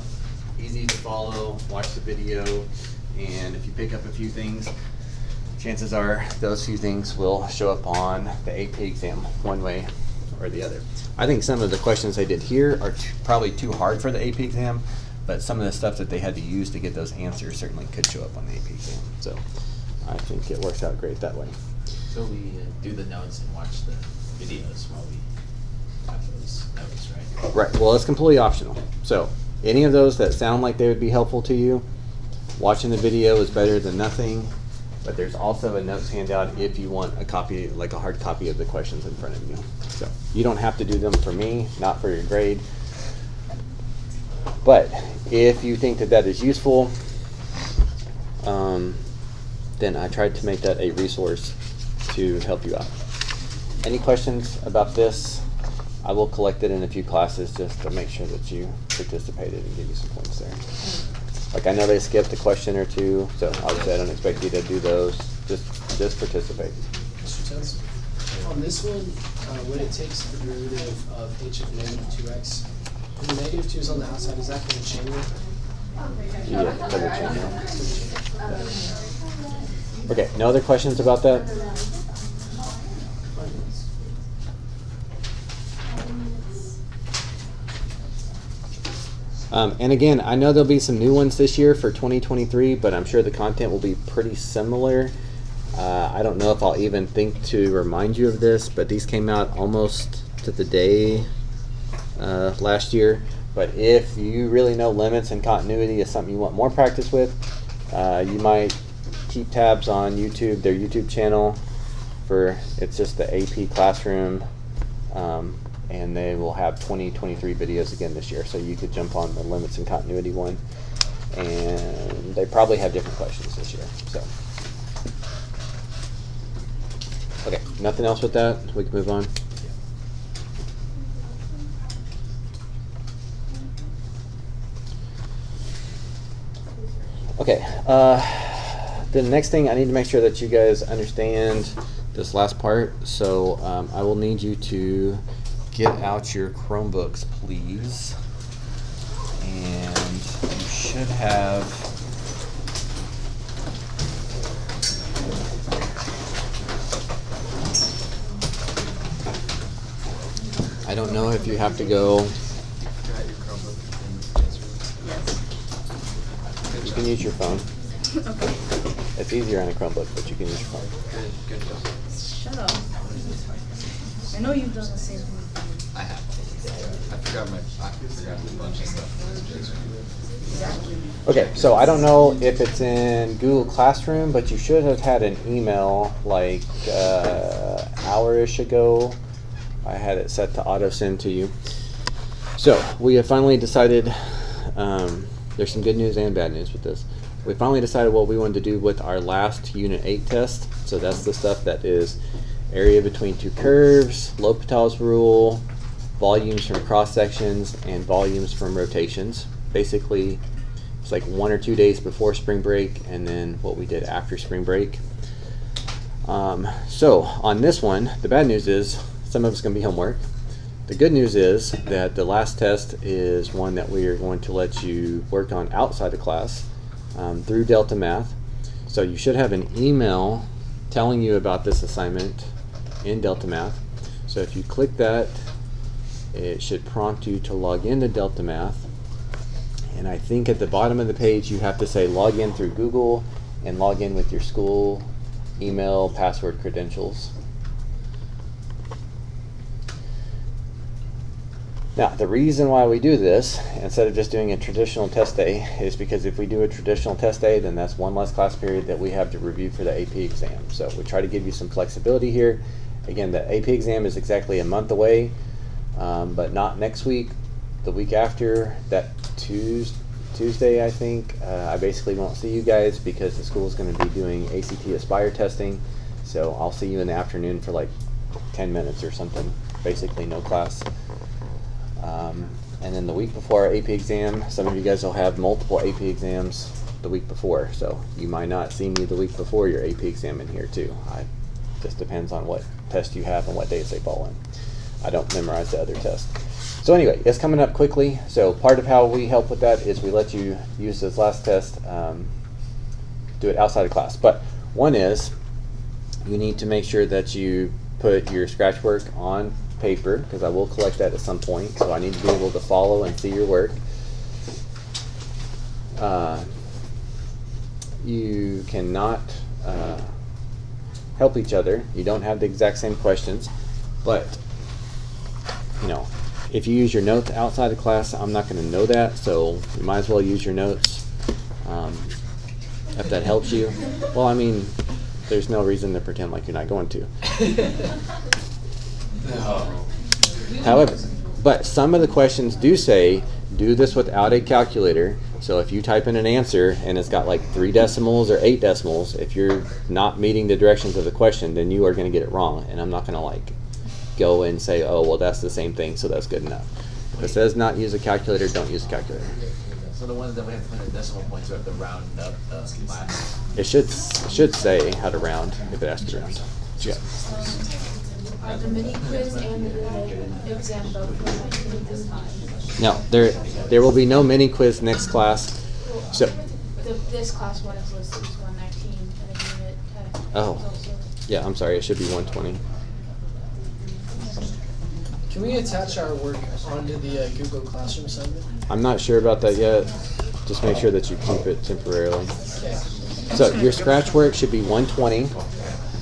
easy to follow. Watch the video, and if you pick up a few things, chances are those few things will show up on the AP exam one way or the other. I think some of the questions they did here are probably too hard for the AP exam, but some of the stuff that they had to use to get those answers certainly could show up on the AP exam. So I think it works out great that way. So we do the notes and watch the videos while we have those notes, right? Right. Well, it's completely optional. So any of those that sound like they would be helpful to you, watching the video is better than nothing. But there's also a notes handout if you want a copy, like a hard copy of the questions in front of you. So you don't have to do them for me, not for your grade. But if you think that that is useful, then I tried to make that a resource to help you out. Any questions about this? I will collect it in a few classes just to make sure that you participated and give you some points there. Like I know they skipped a question or two, so obviously I don't expect you to do those. Just participate. Mr. Towns, on this one, when it takes the derivative of h of negative 2x, when the negative 2 is on the outside, is that for the chain rule? Yeah, for the chain rule. Yeah. Okay, no other questions about that? And again, I know there'll be some new ones this year for 2023, but I'm sure the content will be pretty similar. I don't know if I'll even think to remind you of this, but these came out almost to the day last year. But if you really know limits and continuity is something you want more practice with, you might keep tabs on YouTube, their YouTube channel. It's just the AP Classroom. And they will have 2023 videos again this year, so you could jump on the limits and continuity one, and they probably have different questions this year. So okay, nothing else with that, we can move on. Okay, the next thing I need to make sure that you guys understand this last part, so I will need you to get out your Chromebooks, please. And you should have I don't know if you have to go. You can use your phone. Okay. It's easier on a Chromebook, but you can use your phone. Shut up. I know you've done the same thing. I have. I forgot a bunch of stuff. Okay, so I don't know if it's in Google Classroom, but you should have had an email like hour-ish ago. I had it set to auto send to you. So we have finally decided, there's some good news and bad news with this. We finally decided what we wanted to do with our last Unit 8 test. So that's the stuff that is area between two curves, L'Hopital's rule, volumes from cross sections, and volumes from rotations. Basically, it's like 1 or 2 days before spring break and then what we did after spring break. So on this one, the bad news is some of it's going to be homework. The good news is that the last test is one that we are going to let you work on outside of class through Delta Math. So you should have an email telling you about this assignment in Delta Math. So if you click that, it should prompt you to log into Delta Math. And I think at the bottom of the page you have to say log in through Google and log in with your school email, password, credentials. Now, the reason why we do this, instead of just doing a traditional test day, is because if we do a traditional test day, then that's one less class period that we have to review for the AP exam. So we try to give you some flexibility here. Again, the AP exam is exactly a month away, but not next week. The week after, that Tuesday, I think, I basically won't see you guys because the school is going to be doing ACT Aspire testing. So I'll see you in the afternoon for like 10 minutes or something, basically no class. And then the week before our AP exam, some of you guys will have multiple AP exams the week before, so you might not see me the week before your AP exam in here too. Just depends on what test you have and what days they fall in. I don't memorize the other tests. So anyway, it's coming up quickly, so part of how we help with that is we let you use this last test, do it outside of class. But one is, you need to make sure that you put your scratch work on paper, because I will collect that at some point, so I need to be able to follow and see your work. You cannot help each other. You don't have the exact same questions, but you know, if you use your notes outside of class, I'm not going to know that, so you might as well use your notes if that helps you. Well, I mean, there's no reason to pretend like you're not going to. However, but some of the questions do say, do this without a calculator. So if you type in an answer and it's got like 3 decimals or 8 decimals, if you're not meeting the directions of the question, then you are going to get it wrong. And I'm not going to like go and say, oh, well, that's the same thing, so that's good enough. If it says not use a calculator, don't use a calculator. So the ones that we have to put in decimal points, we have to round up the last. It should say how to round if it asks you to round. Yeah. The mini quiz and the exam both. No, there will be no mini quiz next class. So This class one is listed as 119 and a unit test. oh, yeah, I'm sorry, it should be 120. Can we attach our work onto the Google Classroom assignment? I'm not sure about that yet. Just make sure that you keep it temporarily. So your scratch work should be 120.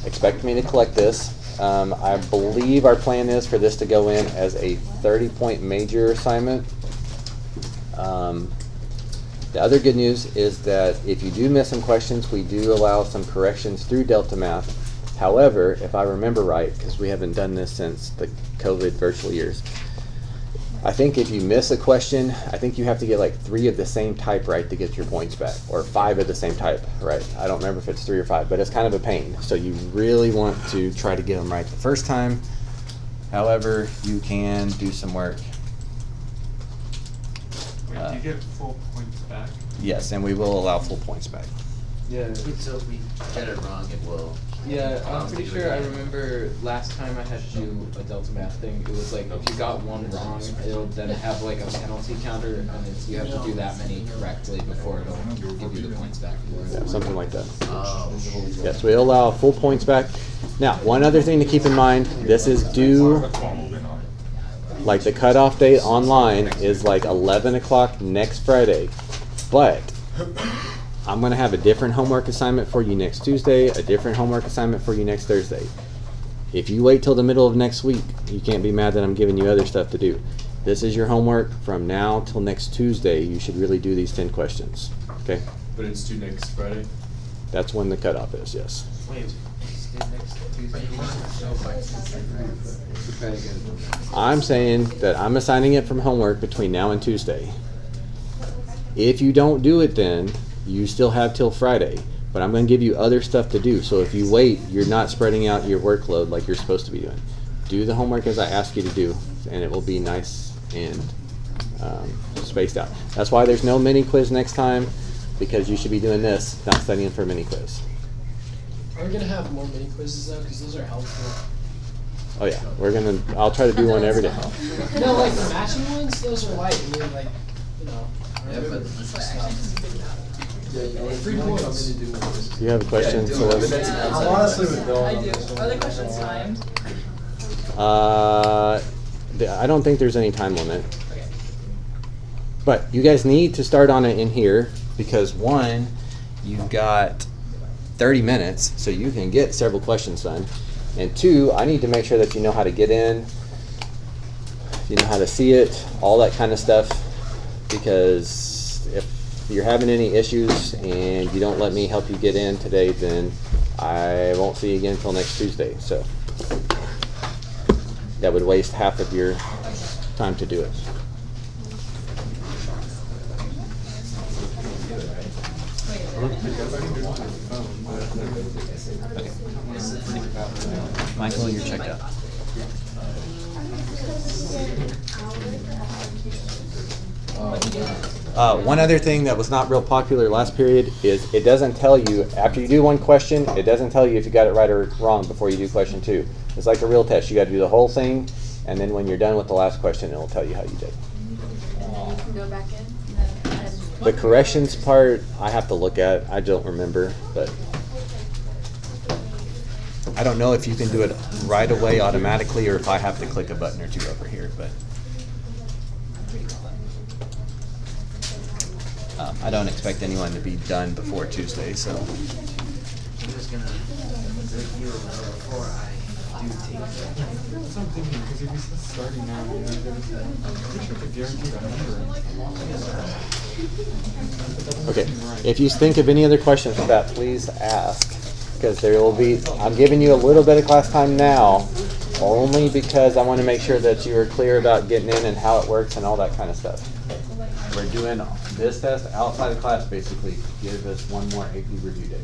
Expect me to collect this. I believe our plan is for this to go in as a 30-point major assignment. The other good news is that if you do miss some questions, we do allow some corrections through Delta Math. However, if I remember right, because we haven't done this since the COVID virtual years, I think if you miss a question, I think you have to get like 3 of the same type right to get your points back, or 5 of the same type right. I don't remember if it's 3 or 5, but it's kind of a pain. So you really want to try to get them right the first time. However, you can do some work. Wait, do you get full points back? Yes, and we will allow full points back. Yeah. So if we get it wrong, it will. Yeah, I'm pretty sure I remember last time I had to do a Delta Math thing, it was like if you got one wrong, it'll then have like a penalty counter, and it's, you have to do that many correctly before it'll give you the points back. Yeah, something like that. Yes, we allow full points back. Now, one other thing to keep in mind, this is due, like the cutoff date online is like 11 o'clock next Friday, but I'm going to have a different homework assignment for you next Tuesday, a different homework assignment for you next Thursday. If you wait till the middle of next week, you can't be mad that I'm giving you other stuff to do. This is your homework from now till next Tuesday. You should really do these 10 questions. Okay? But it's due next Friday? That's when the cutoff is, yes. Wait, I'm saying that I'm assigning it from homework between now and Tuesday. If you don't do it then, you still have till Friday. But I'm going to give you other stuff to do. So if you wait, you're not spreading out your workload like you're supposed to be doing. Do the homework as I ask you to do, and it will be nice and spaced out. That's why there's no mini quiz next time, because you should be doing this, not studying for a mini quiz. Are we gonna have more mini quizzes though? Because those are helpful. Oh yeah, I'll try to do one every day. No, like the matching ones, those are light. I mean, like, you know. Yeah, but Free points. Do you have a question, Celeste? I'm honestly with Bill. I do. Are the questions timed? I don't think there's any time limit. But you guys need to start on it in here because one, you've got 30 minutes, so you can get several questions done. And two, I need to make sure that you know how to get in, you know how to see it, all that kind of stuff. Because if you're having any issues and you don't let me help you get in today, then I won't see you again until next Tuesday. So that would waste half of your time to do it. Michael, you're checked out. One other thing that was not real popular last period is it doesn't tell you, after you do one question, it doesn't tell you if you got it right or wrong before you do question two. It's like a real test. You got to do the whole thing, and then when you're done with the last question, it'll tell you how you did. You can go back in. The corrections part, I have to look at. I don't remember, but I don't know if you can do it right away automatically or if I have to click a button or two over here, but I don't expect anyone to be done before Tuesday, so. I'm just gonna review it before I do take it. That's what I'm thinking, because if you said starting now, I'm pretty sure I could guarantee that number. Okay, if you think of any other questions with that, please ask, because there will be, I'm giving you a little bit of class time now, only because I want to make sure that you are clear about getting in and how it works and all that kind of stuff. We're doing this test outside of class, basically, to give us one more AP review day.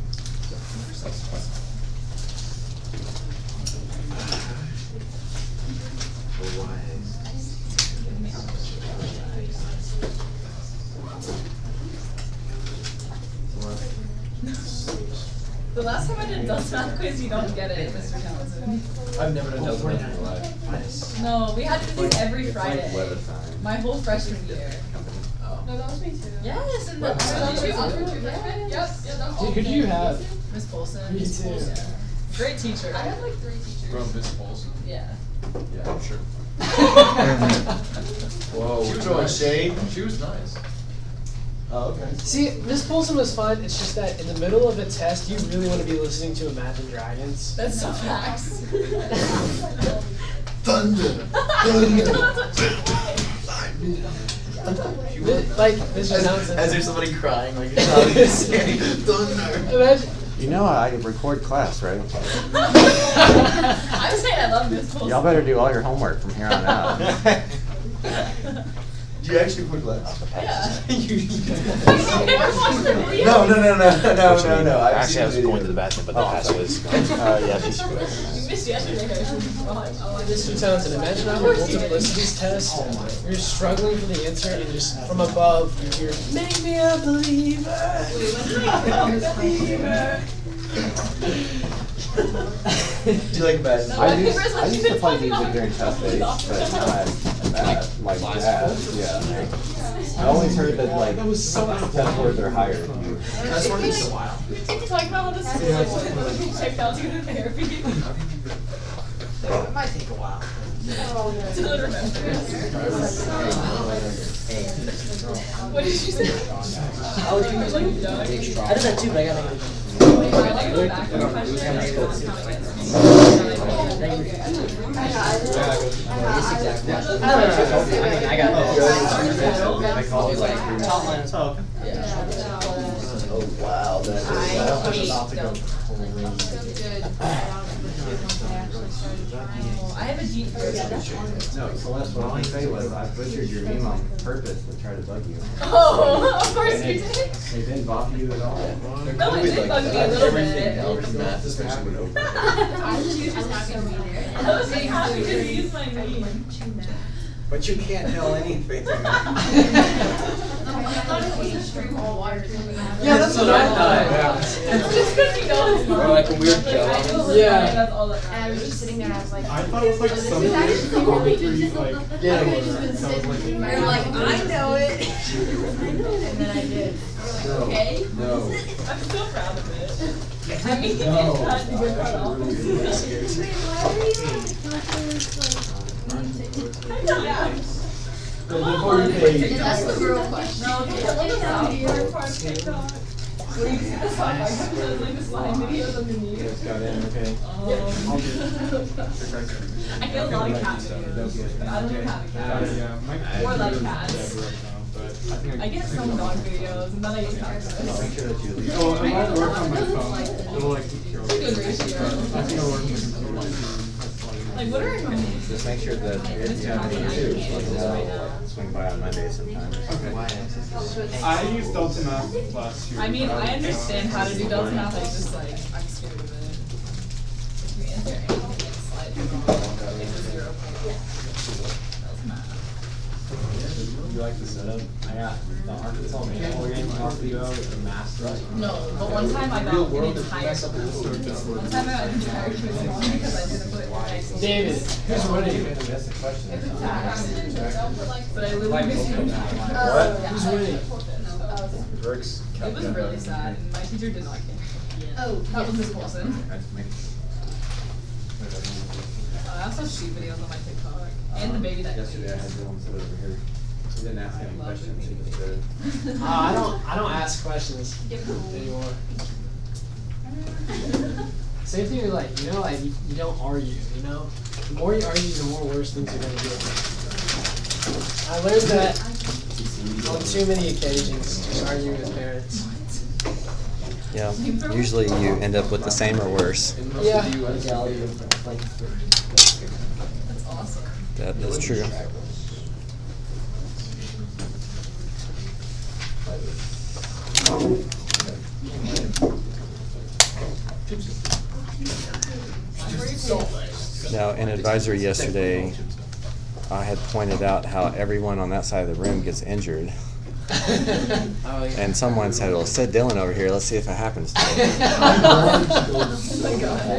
The last time I did Delta Math quiz, you don't get it, Mr. Townsend. I've never done Delta Math in my life. No, we had to do every Friday. My whole freshman year. No, that was me too. Yes, and the freshman? Yep, that was Who do you have? Miss Polson. Me too. Yeah. Great teacher. I had like 3 teachers. Bro, Miss Paulson. Yeah. Yeah, I'm sure. Whoa. She was throwing shade. She was nice. Oh, okay. See, Miss Polson was fun. It's just that in the middle of a test, you really want to be listening to Imagine Dragons. That's so facts. Thunder. Like, Mr. Townsend. As there's somebody crying, like shouting, saying, thunder. Imagine. You know I record class, right? I'm saying I love Miss Polson. Y'all better do all your homework from here on out. Do you actually put glass? Yeah. No. Actually, I was going to the bathroom, but the pass was. Yeah, she's good. You missed yesterday. Mr. Townsend, imagine I'm a multiplicities test, and you're struggling for the answer, and just from above, you hear, "Make me a believer." Do you like bad? I used to play music during test days, but now like that, yeah. I always heard that like test scores are higher. That's what it's a while. Talking about how this is technology and therapy. It might take a while. It's a good remember. What did you say? I did that too, but I got negative. I got Oh wow, that is. I have a deep No, Celeste, what I want to say was I butchered your name on purpose to try to bug you. Oh, of course And you it- did. They didn't bother you at all. No, it did bug me a little bit. Math especially went over. I was just happy to be there. I was like happy to use my name. But you can't tell anything. Yeah, that's what I thought. It's just because you know it's Or like a weird I joke. know it's Yeah. fine, that's all that And I was just sitting there, and I was like, I thought it was like this is something actually cool really for you, good. like, Yeah, I it could've just was. been sitting there. You're like, I know it. And then I did. Okay. No. I'm so proud of it. I mean, No. it's not a good part off. Yeah. That's the real question. No, okay, what is that weird part of TikTok? Where you see the song like the slime videos on the news. Just got in, okay. I get a lot of cat videos, but I don't even have a cat. Or like cats. I get some dog videos, and then I get cat videos. Make sure that you leave. Oh, it won't work on my phone. It'll like keep your. Good ratio. I think it'll work on the computer. Like, what are my names? Just make sure that if you have any issues, I'll swing by on Monday sometime. I used Delta Math last year. I mean, I understand how to do Delta Math, I just like, I'm scared of it. If you enter anything and slide wrong, it's a 0 point. Delta Math. You like the setup? I got the Arkansas baseball game off the go with the Masters. No, but one time I got an entire one time I got an entire quiz wrong because I didn't put it David, who's winning? That's the question. But I literally missed it. What? Who's winning? Brooks. It was really sad, and my teacher did not care. Oh, that was Miss Wilson. I also shoot videos on my TikTok, and the baby that. Yesterday I had one sit over here. He didn't ask any questions, he just did. I don't ask questions anymore. Same thing with like, like you don't argue, The more you argue, the more worse things are gonna get. I learned that on too many occasions, just arguing with parents. Yeah, usually you end up with the same or worse. Yeah. That's awesome. That is true. Now, in advisory yesterday, I had pointed out how everyone on that side of the room gets injured. And someone said, well, Sid Dillon over here, let's see if it happens today.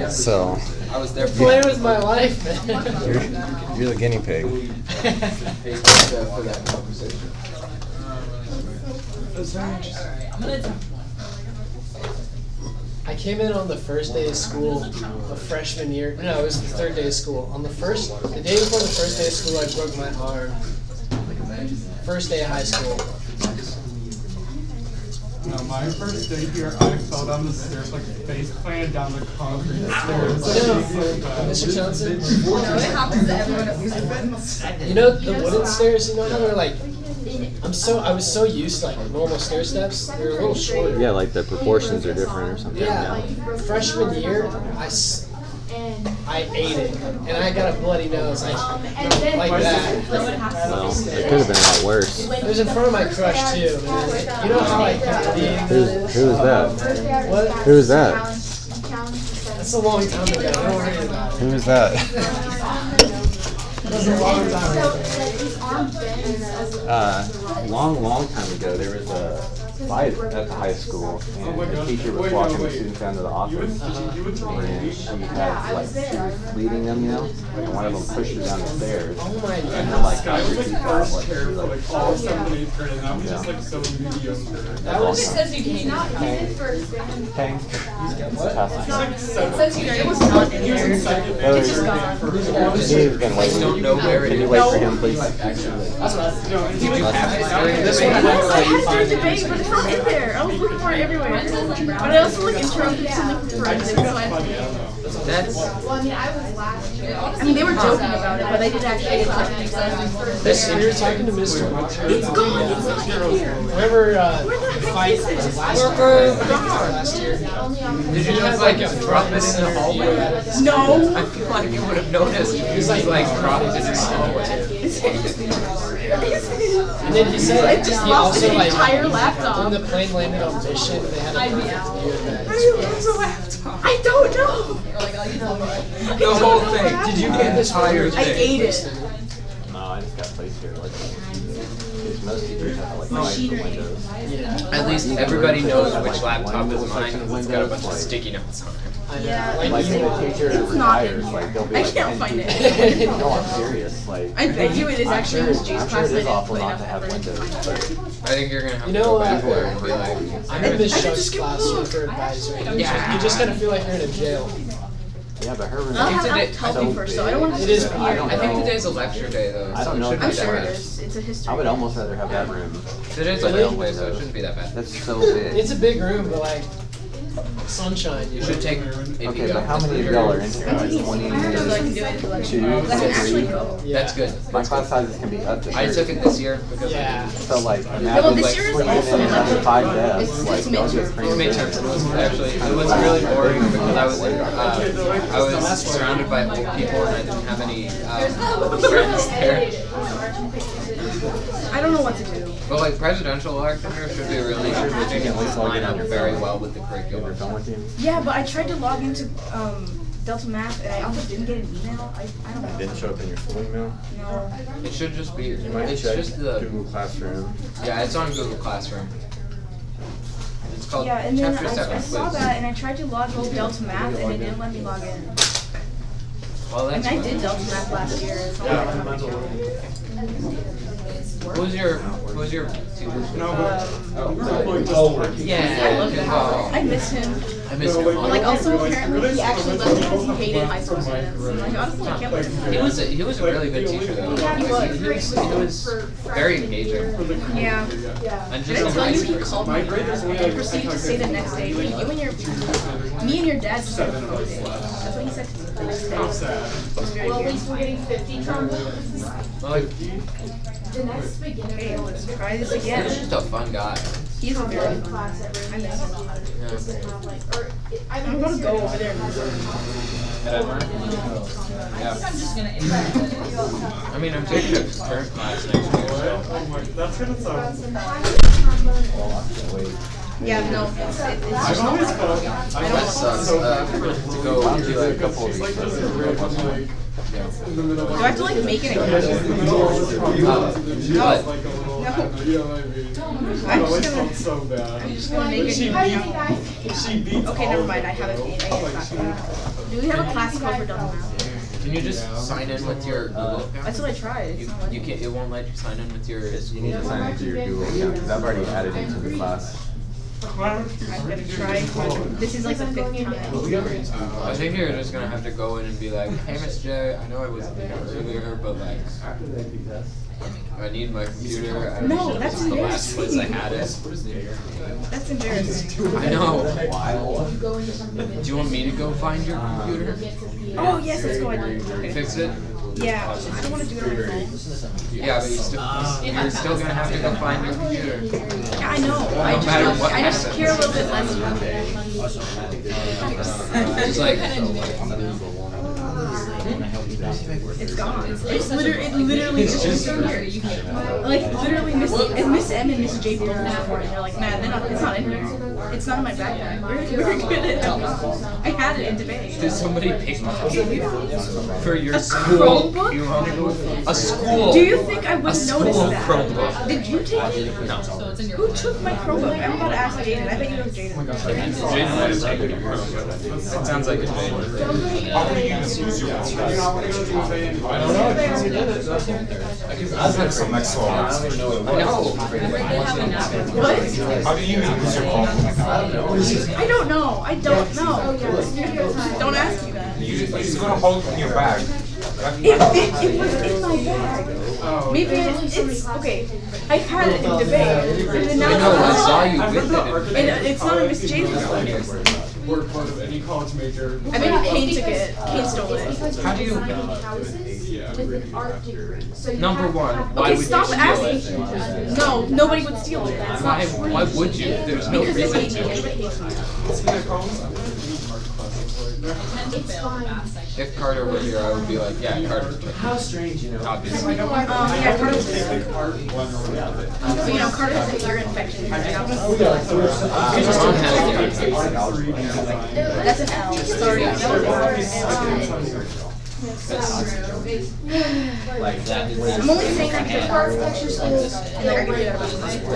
So, I was there Play with my life, man. you're the guinea pig. for that conversation. Alright, I'm gonna attempt one. I came in on the first day of school of freshman year. No, it was the third day of school. The day before the first day of school, I broke my arm. First day of high school. No, my first day here, I fell down the stairs, like face planted down the concrete stairs. Mr. Johnson? No, it happens to everyone at least once. The wooden stairs, how they're like, I was so used to like normal stair steps, they're a little shorter. Yeah, like the proportions are different or something. Yeah, freshman year, I ate it, and I got a bloody nose, like that. Well, it could have been a lot worse. It was in front of my crush too, man. You know how I kept being. Who was that? What? Who was that? That's a long time ago. Don't worry about it. Who was that? That was a long time ago. Long time ago, there was a fight at the high school, and the teacher was walking the students down to the office, and she had, like, she was leading them, and one of them pushed her down the stairs, and her, like, got her teeth out, like, she, like, All 7th and 8th grade, and that was just like so mediocre. That was. It says you can't. Tang. It says you it was not in there. It's just gone. Can you wait for him, please? This one I had to debate, but it's not in there. I was looking for it everywhere. But I also like interrupted something for forensics, so I had to debate. That's. Well, I mean, I was last year. I mean, they were joking about it, but I did actually get touched. This we were talking to Mr. It's gone. It's not here. Remember the fight last year? Did you just like drop it in the hallway? No. I feel like you would have noticed. He was like dropped it in the hallway. And then he said I just he lost also an like entire laptop. when the plane landed on Mission, they had a review of that. How do you lose a laptop? I don't know. The whole thing. Did you get this entire I thing? ate it. No, I just got placed here. Like, because most teachers have like fight the windows. At least everybody knows which laptop is mine. It's got a bunch of sticky notes on it. Yeah. Like when the teacher It's not in retires, here. like they'll be I like, can't find "NP." it. No, I'm serious. Like, I bet you it is actually in Jay's I'm sure class. it is I awful didn't not to have windows. But I think you're gonna have You to know go what? back there and be like, I'm in Miss Shuck's class for advisory. Yeah. You just kind of feel like you're in a jail. yeah, but her room I'll is have to so tell you first, so I don't want to It is. I don't I think know. today's a lecture day though. I don't know So if it I'm it's shouldn't sure be it that is. It's a history. I would almost rather have that room. bad. Today's a Really? railway, so it shouldn't be that bad. That's so big. It's a big room, but like sunshine. You should take. Okay, but how many of y'all are in here? Like 20, That's good. My class sizes can be up to 30. I took it this year because Yeah. So like, well, imagine this like year is swinging also in another like- 5 desks. it's Like, y'all midterm. just crazy. midterms. It was actually it was really boring because I was surrounded by old people and I didn't have any friends there. I don't know what to do. But like presidential election here should be really interesting and we line up very well with the curriculum. Yeah, but I tried to log into Delta Math and I also didn't get an email. I don't know. Didn't show up in your school email? No. It should just be. You might It's check just the. Google Classroom. Yeah, it's on Google Classroom. It's called Yeah, and then Chapter 7, I saw please. that and I tried to log into Delta Math and it didn't let me log in. Well, I mean, that's I did Delta Math last year. It's not like I'm not Who's your tutor? Yeah. I love that. Oh. I miss him. I miss him. Like also apparently he actually left because he hated high school students. Like honestly, I can't believe it. He was a really good teacher though. Yeah, he was. He was very engaging. Yeah. And Did just I a tell you nice he person. called me and proceeded to say the next day, me and your dad just had a photo day. That's what he said to me the next day. It was very Well, at weird. least we're getting 50 trombones. Like, The next beginner. Okay, let's try this he's again. just a fun guy. He's a very fun Class guy. at I miss him. I'm I'm gonna go over there and visit him. Yeah. I'm just gonna invite. I mean, I'm taking a current class next year, so. That's gonna sound. Yeah, no, it's I've just always not felt. That sucks. To go do like a couple of these. Do I have to like make an account? What? I'm just gonna make an account. Okay, never mind. I haven't made. I guess not. Do we have a class called for Delta Math? Can you just sign in with your Google account? That's what I tried. You, you can't. It won't let you sign in with your. You need to sign into your Google account because I've already added into the class. I'm gonna try. This is like the 5th time. I think you're just gonna have to go in and be like, hey, Miss J, I know I wasn't here earlier, but like, I need my computer. I No, don't that's this is the last place I had it. That's embarrassing. I know. Do you want me to go find your computer? Oh yes, let's go ahead. Okay. Fix it? Yeah, I don't want to do it on my phone. Yeah, but you're still gonna have to go find your computer. Yeah, I know. No matter what I just happens. care a little bit less about it. It's like, It's gone. It literally just disappeared. Like literally, Miss M and Miss J both looked for it. They're like, man, it's not in here. It's not in my backpack. We're good at it. I had it in debate. did somebody pickpocket you for your school? Chromebook? You want to go? A school. Do you think I would notice school that? Chromebook. Did you take it? No. Who took my Chromebook? I'm about to ask Jaden. I bet you know Jaden. Jaden might have taken your Chromebook. That sounds like a Jaden. I don't know. Because you did it. I've had some next one. I know. What? How do you use your phone? I don't know. I don't know. Don't ask me that. You just gotta hold it in your bag. It was in my bag. Maybe it's okay. I had it in debate, and then now I know. I saw you with it. and it's not in Miss Jaden's phone. were part of any college major. I think Kane took it. Kane stole it. How do you? Yeah. Number one, why Okay, would stop you asking. steal it? No, nobody would steal it. It's not true. Why would you? There's no Because they reason hate me. to. Everybody hates me. If Carter were here, I would be like, yeah, Carter. How strange, you know. Obviously. Yeah, Carter's there. But you know, Carter has an ear infection. That's an L. Sorry. Like that. I'm only saying that because Carter's lecture school, and like I can do that about my school.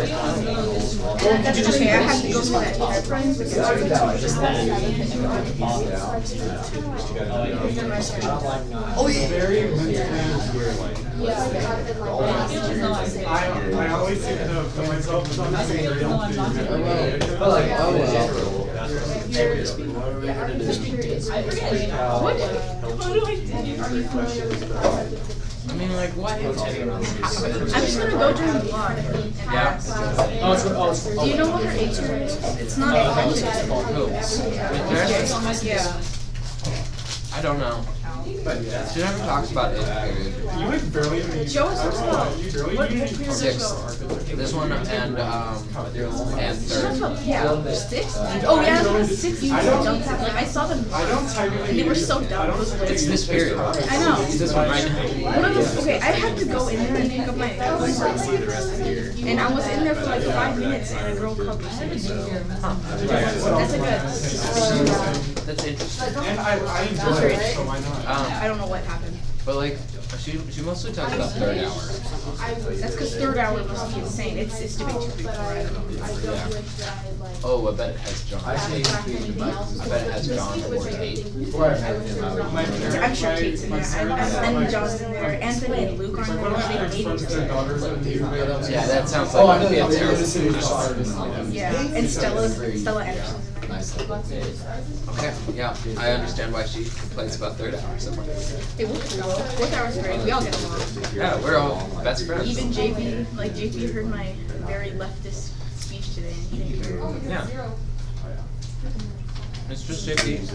That's okay. I have to go through that enterprise because Oh yeah. Very I always think of myself as on the same What? I mean, like, what? I'm just gonna go during the vlog and ask. Do you know what her age group is? It's not Yeah. I don't know. But she never talks about it. You like barely even. Joe is talks about what Six. This one and third. Yeah, 6? Oh yeah, 6 you don't have. Like I saw them. And they were so dumb. It was hilarious. It's this period. I know. It's this one right now. One of those, okay, I had to go in there and pick up my homework. And I was in there for like 5 minutes and a girl called me. That's a good. That's interesting. And I enjoy it, so why not? I don't know what happened. But like, she mostly talks about third hour. That's because third hour must be insane. It's debate 2 3 4. I don't know. Yeah. Oh, I bet it has John. I bet it has John or Kate. I'm sure Kate's in there. And John's in there. Anthony and Luke are in there. They hate each other. Yeah, that sounds like it would be a terrible. Yeah, and Stella Anderson. Okay, yeah, I understand why she complains about third hour so much. Hey, fourth hour's great. We all get along. Yeah, we're all best friends. Even JP, like JP heard my very leftist speech today, and he didn't hear it. Yeah. It's just JP.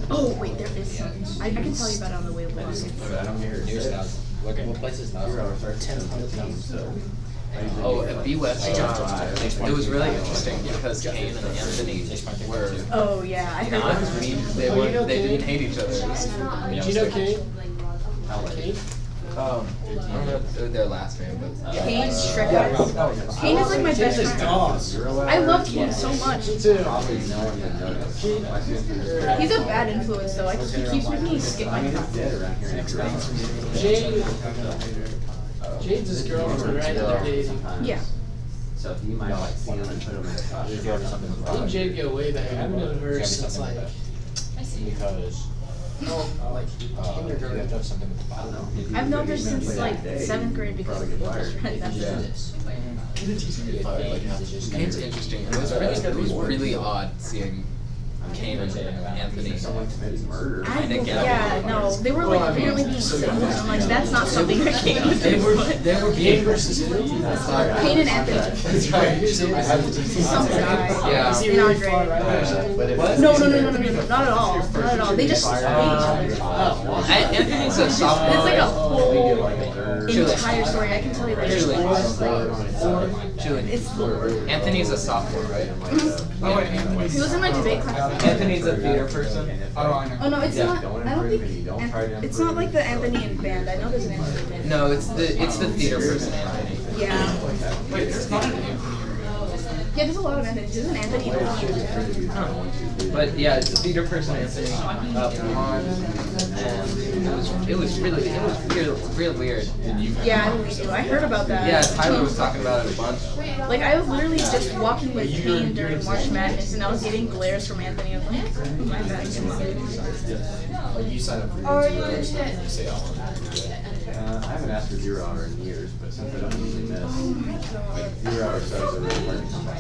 Oh wait, there is some. I can tell you about it on the way along. I don't hear news now. What places now? 10 teams. Oh, at B West, it was really interesting because Kane and Anthony were Oh yeah, I heard not that. mean. They didn't hate each other. It was, Do you know Kane? Kane? I don't know their last name, but Kane Stricker. Kane is like my best friend. I love Kane so much. Me too. He's a bad influence though. He keeps making me skip my class. Jade's this girl from right there dating. Yeah. So you might like see them and put them in the car. Me and Jade go way back. I've known her since like Because kindergarten. I've known her since like 7th grade because of Lucas friend. That's it. Kane's interesting. It was really odd seeing Kane and Anthony. Yeah, no, they were like apparently being civil. I'm like, that's not something that Kane would do. They were being versus who? Kane and Anthony. Some guy. Yeah. And Andre. No, not at all. Not at all. They just hate each other. Anthony's a sophomore. It's like a whole entire story. I can tell you that. It's Anthony's a sophomore, right? he was in my debate class. Anthony's a theater person. Oh no, it's not. I don't think it's not like the Anthony in band. I know there's an Anthony in band. No, it's the theater person, Anthony. Yeah. Wait, there's not an Anthony. Yeah, there's a lot of Anthony's. There's an Anthony in the lead. But yeah, it's a theater person, Anthony. It was really weird. Yeah, I believe you. I heard about that. Yeah, Tyler was talking about it a bunch. Like I was literally just walking with Kane during March Madness, and I was getting glares from Anthony. I was like, my bad. you sign up for Oh, shit. You say I want to do it. I haven't asked for 0 hour in years, but since I don't usually miss, like 0 hour subs are really hard to come by.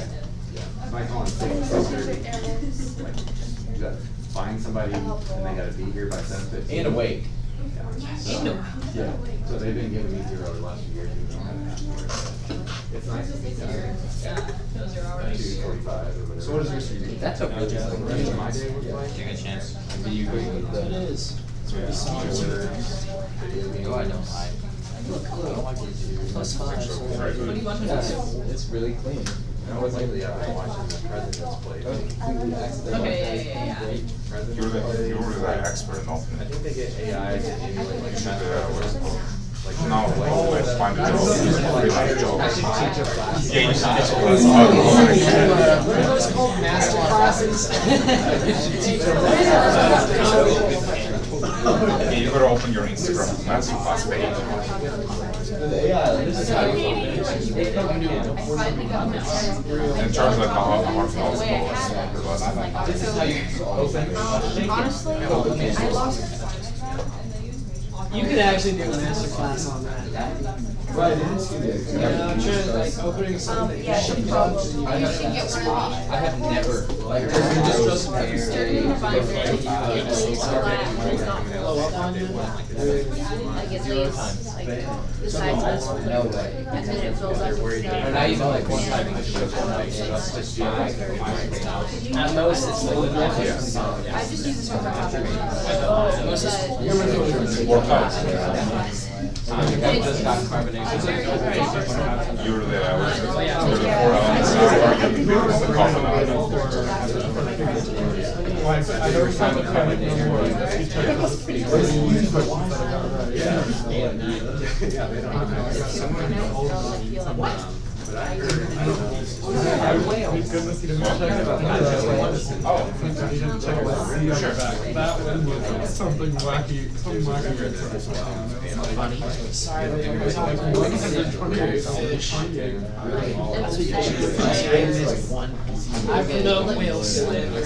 Yeah. My phone 6:30. Like, you gotta find somebody and they gotta be here by 7:15. And awake. Yeah. So they've been giving me 0 the last few years. Even though I haven't asked for it. So what is your CD? That's a really good one. Take a chance. Do you agree with the? It is. It's really No, I don't. Plus 5, so What do you want to do? It's really clean. I was lately watching the President's Play. You were the expert in Ultimate. I think they get AI to emulate like You should, what's it called? no, like find a job. Freelance job. I should teach a class. Yeah, you should teach a What are those called? Master classes? Yeah, you gotta open your Instagram masterclass page. And charge like $100 per lesson. This is how you open. Honestly, I lost. You could actually do a master class on that. Right. Yeah, I'm trying to like opening something. Yeah, you should probably. I You should get one of I have never like these. Like it leaves like the sides of this one. No way. And then it fills up with snow. And I even like one time I shook one night just to do like At most, it's like I just use this one for copyright. Work out. I just got carbonation. You were the hours. You were the 4 hours. The coffin Something wacky. sorry. I promote whale slander.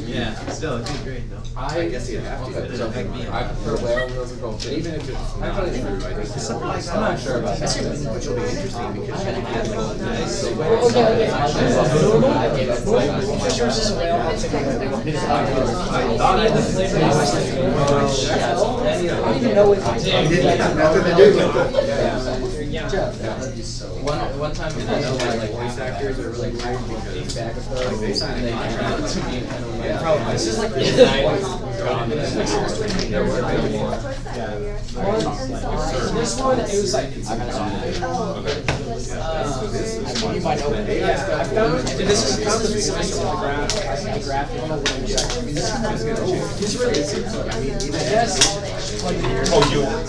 Yeah, still, it'd be great though. I guess you'd have to. I prefer whale wheels and gold. Even if it's not true, I'm not sure about that. Which will be interesting because you can get like nice. Because yours is a whale, I'll take a whale. The flavor is I don't even know if it's One time I know my like voice actors are really weird because back of those and they came out to me and I'm like, bro, this is like the This one, it was like, You might open it. I found, and this is the science of the graphic. This really is, I guess, like, Oh,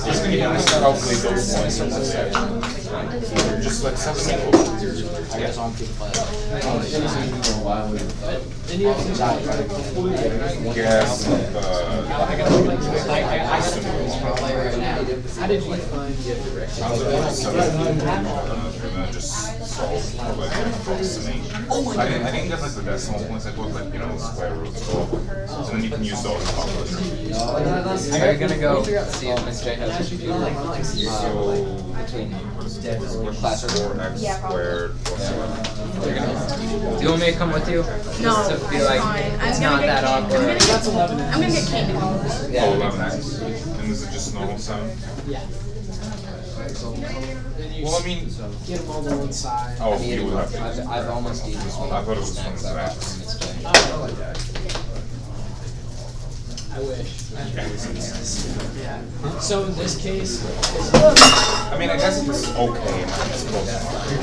it's gonna start out with those points on the section. Just like 7 people. I guess on to the play. then you have to Gas, how did you find I was able to set up and then just solve for like approximate. I didn't get like the decimal points, I put like, square roots. So then you can use those to calculate. Are you gonna go see if Miss J has a So between class 4x squared plus 7. do you want me to come with you? No, Just to be like, fine. it's not that awkward. I'm gonna get candy. Oh, 11x. And is it just normal 7? Yeah. Well, I mean, Get them all to one side. oh, you would have to. I've almost eaten this one. I thought it was from Snacks the Miss J. I wish. Yeah. So in this case, I mean, I guess it's okay. It's close enough.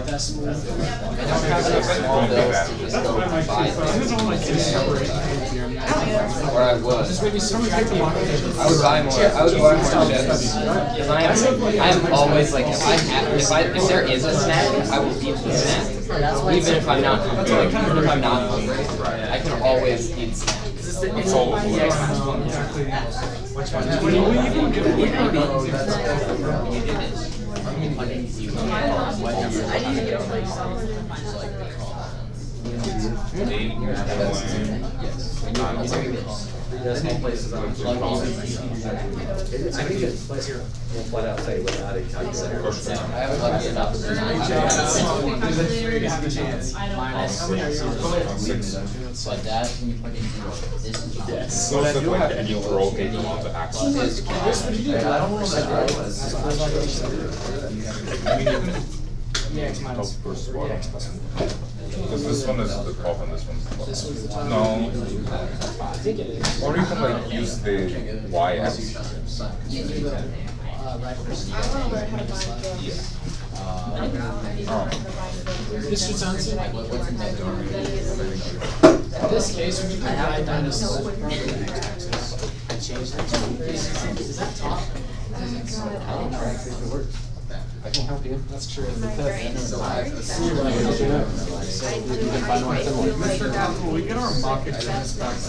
decimal. I don't have any small bills to just go buy things. Or I would. Just maybe some I would buy more. I would buy more chips. Because I am always like, if there is a snack, I will eat the snack. Even if I'm not hungry. Even if I'm not hungry, I can always eat snacks. It's all over. Which one? Decimal places on the column. I think it's pleasure. We'll flat out say without a calculator. I haven't lucky enough to There's a 3% chance. But that, when you put it in, this is your. Yes. So that like you rotate them onto axes. I don't know what that was. Because this one is the top and this one's the bottom. This one's the top. No. I think it is. Or you can like use the Y-axis. Right versus I want to learn how to bind books. Mr. Johnson? In this case, we can write down as I changed that to is that top? I don't know if it works. I can help you. That's true. So you can find one similar. Mr. Apple, we get our mock exams back to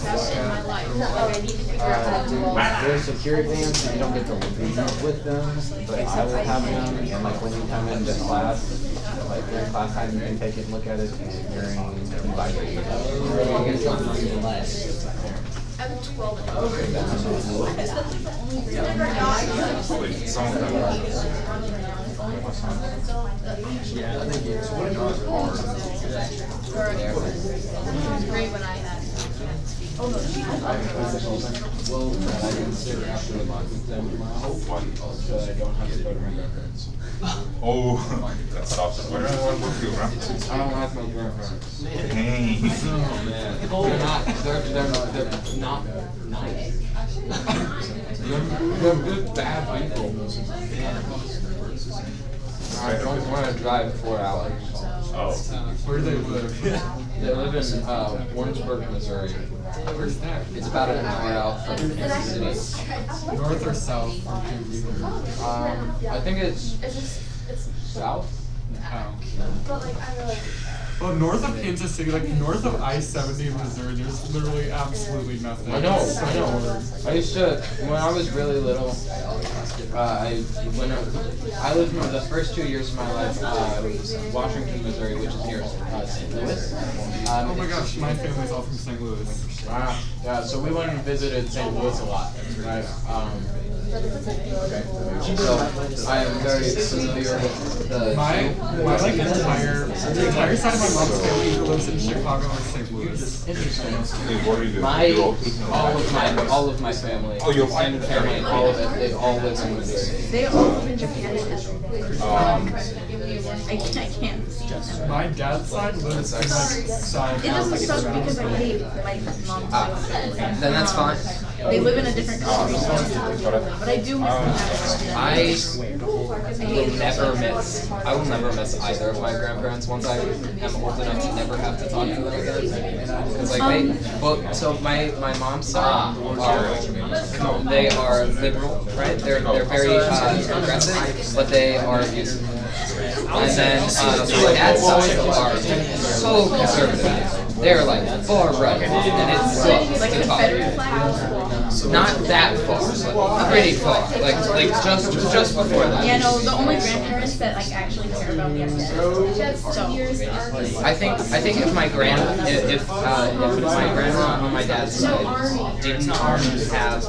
look at. There's secure exams, and you don't get to leave with them, but I will have them, and like when you come into class, like during class time, you can take it and look at it, and during evaluation. I'm 12 and Wait, some of them are great when I had. Well, I consider after the mock exam tomorrow, so I don't have to go to my grandparents. Oh, that stops it. Where do you want to go to your grandparents? I don't like my grandparents. Hey. Oh man, they're not nice. They're good bad people. I don't want to drive 4 hours. Oh. Where do they live? They live in Warrensburg, Missouri. Where's that? It's about an hour out from Kansas City. North or south? I think it's south. Well, north of Kansas City, like north of I-70 in Missouri, there's literally absolutely nothing. I know. I used to, when I was really little, I lived the first 2 years of my life, Washington, Missouri, which is near St. Louis. Oh my gosh, my family's all from St. Louis. Wow. Yeah, so we went and visited St. Louis a lot. Right? So I am very familiar with the my like entire side of my mom's family either lives in Chicago or St. Louis. Interesting. What are you doing? All of my family. Oh, your extended family, all of it. They all live in Missouri. They all live in Japan. I can't see them. My dad's side lives in like South. It doesn't suck because I hate my mom's family. Then that's fine. They live in a different country, but I do miss them. I will never miss either of my grandparents once I am old enough to never have to talk to them again. Because so my mom's side they are liberal, right? They're very progressive, but they are abusive. And then my dad's side are so conservative. They're like far right, and it sucks to talk to. Not that far, but pretty far. Like just before that. Yeah, no, the only grandparents that like actually care about me are dead. So I think if my grandma on my dad's side didn't have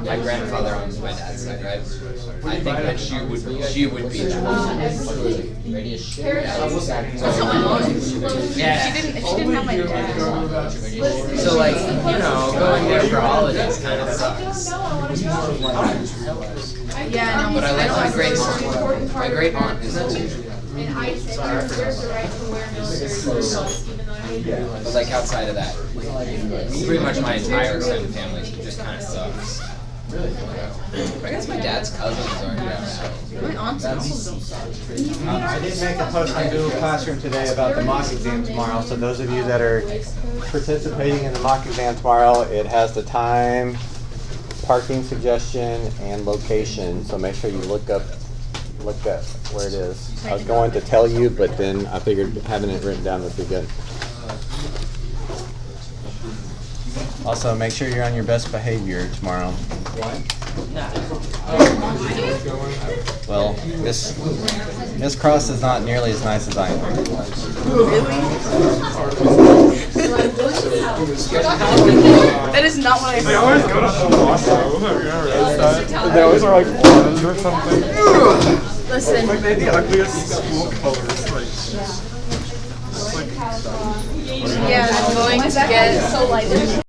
my grandfather on my dad's side, right? I think that she would be the one. Yeah. If she didn't have my dad. So like, going there for holidays kind of sucks. Yeah, no, But I like my great aunt. My great aunt is And I said you reserve the right to wear military uniforms, even though you but like outside of that, pretty much my entire extended family just kind of sucks. I guess my dad's cousins aren't My aunts also don't suck. I did make a post on Google Classroom today about the mock exam tomorrow, so those of you that are participating in the mock exam tomorrow, it has the time, parking suggestion, and location, so make sure you look at where it is. I was going to tell you, but then I figured having it written down would be good. Also, make sure you're on your best behavior tomorrow. Well, this cross is not nearly as nice as I am. That is not what I They always go to Oahu. Have you ever noticed that? They always are like orange or something. Listen. Like they have the ugliest school colors. Yeah, I'm going to get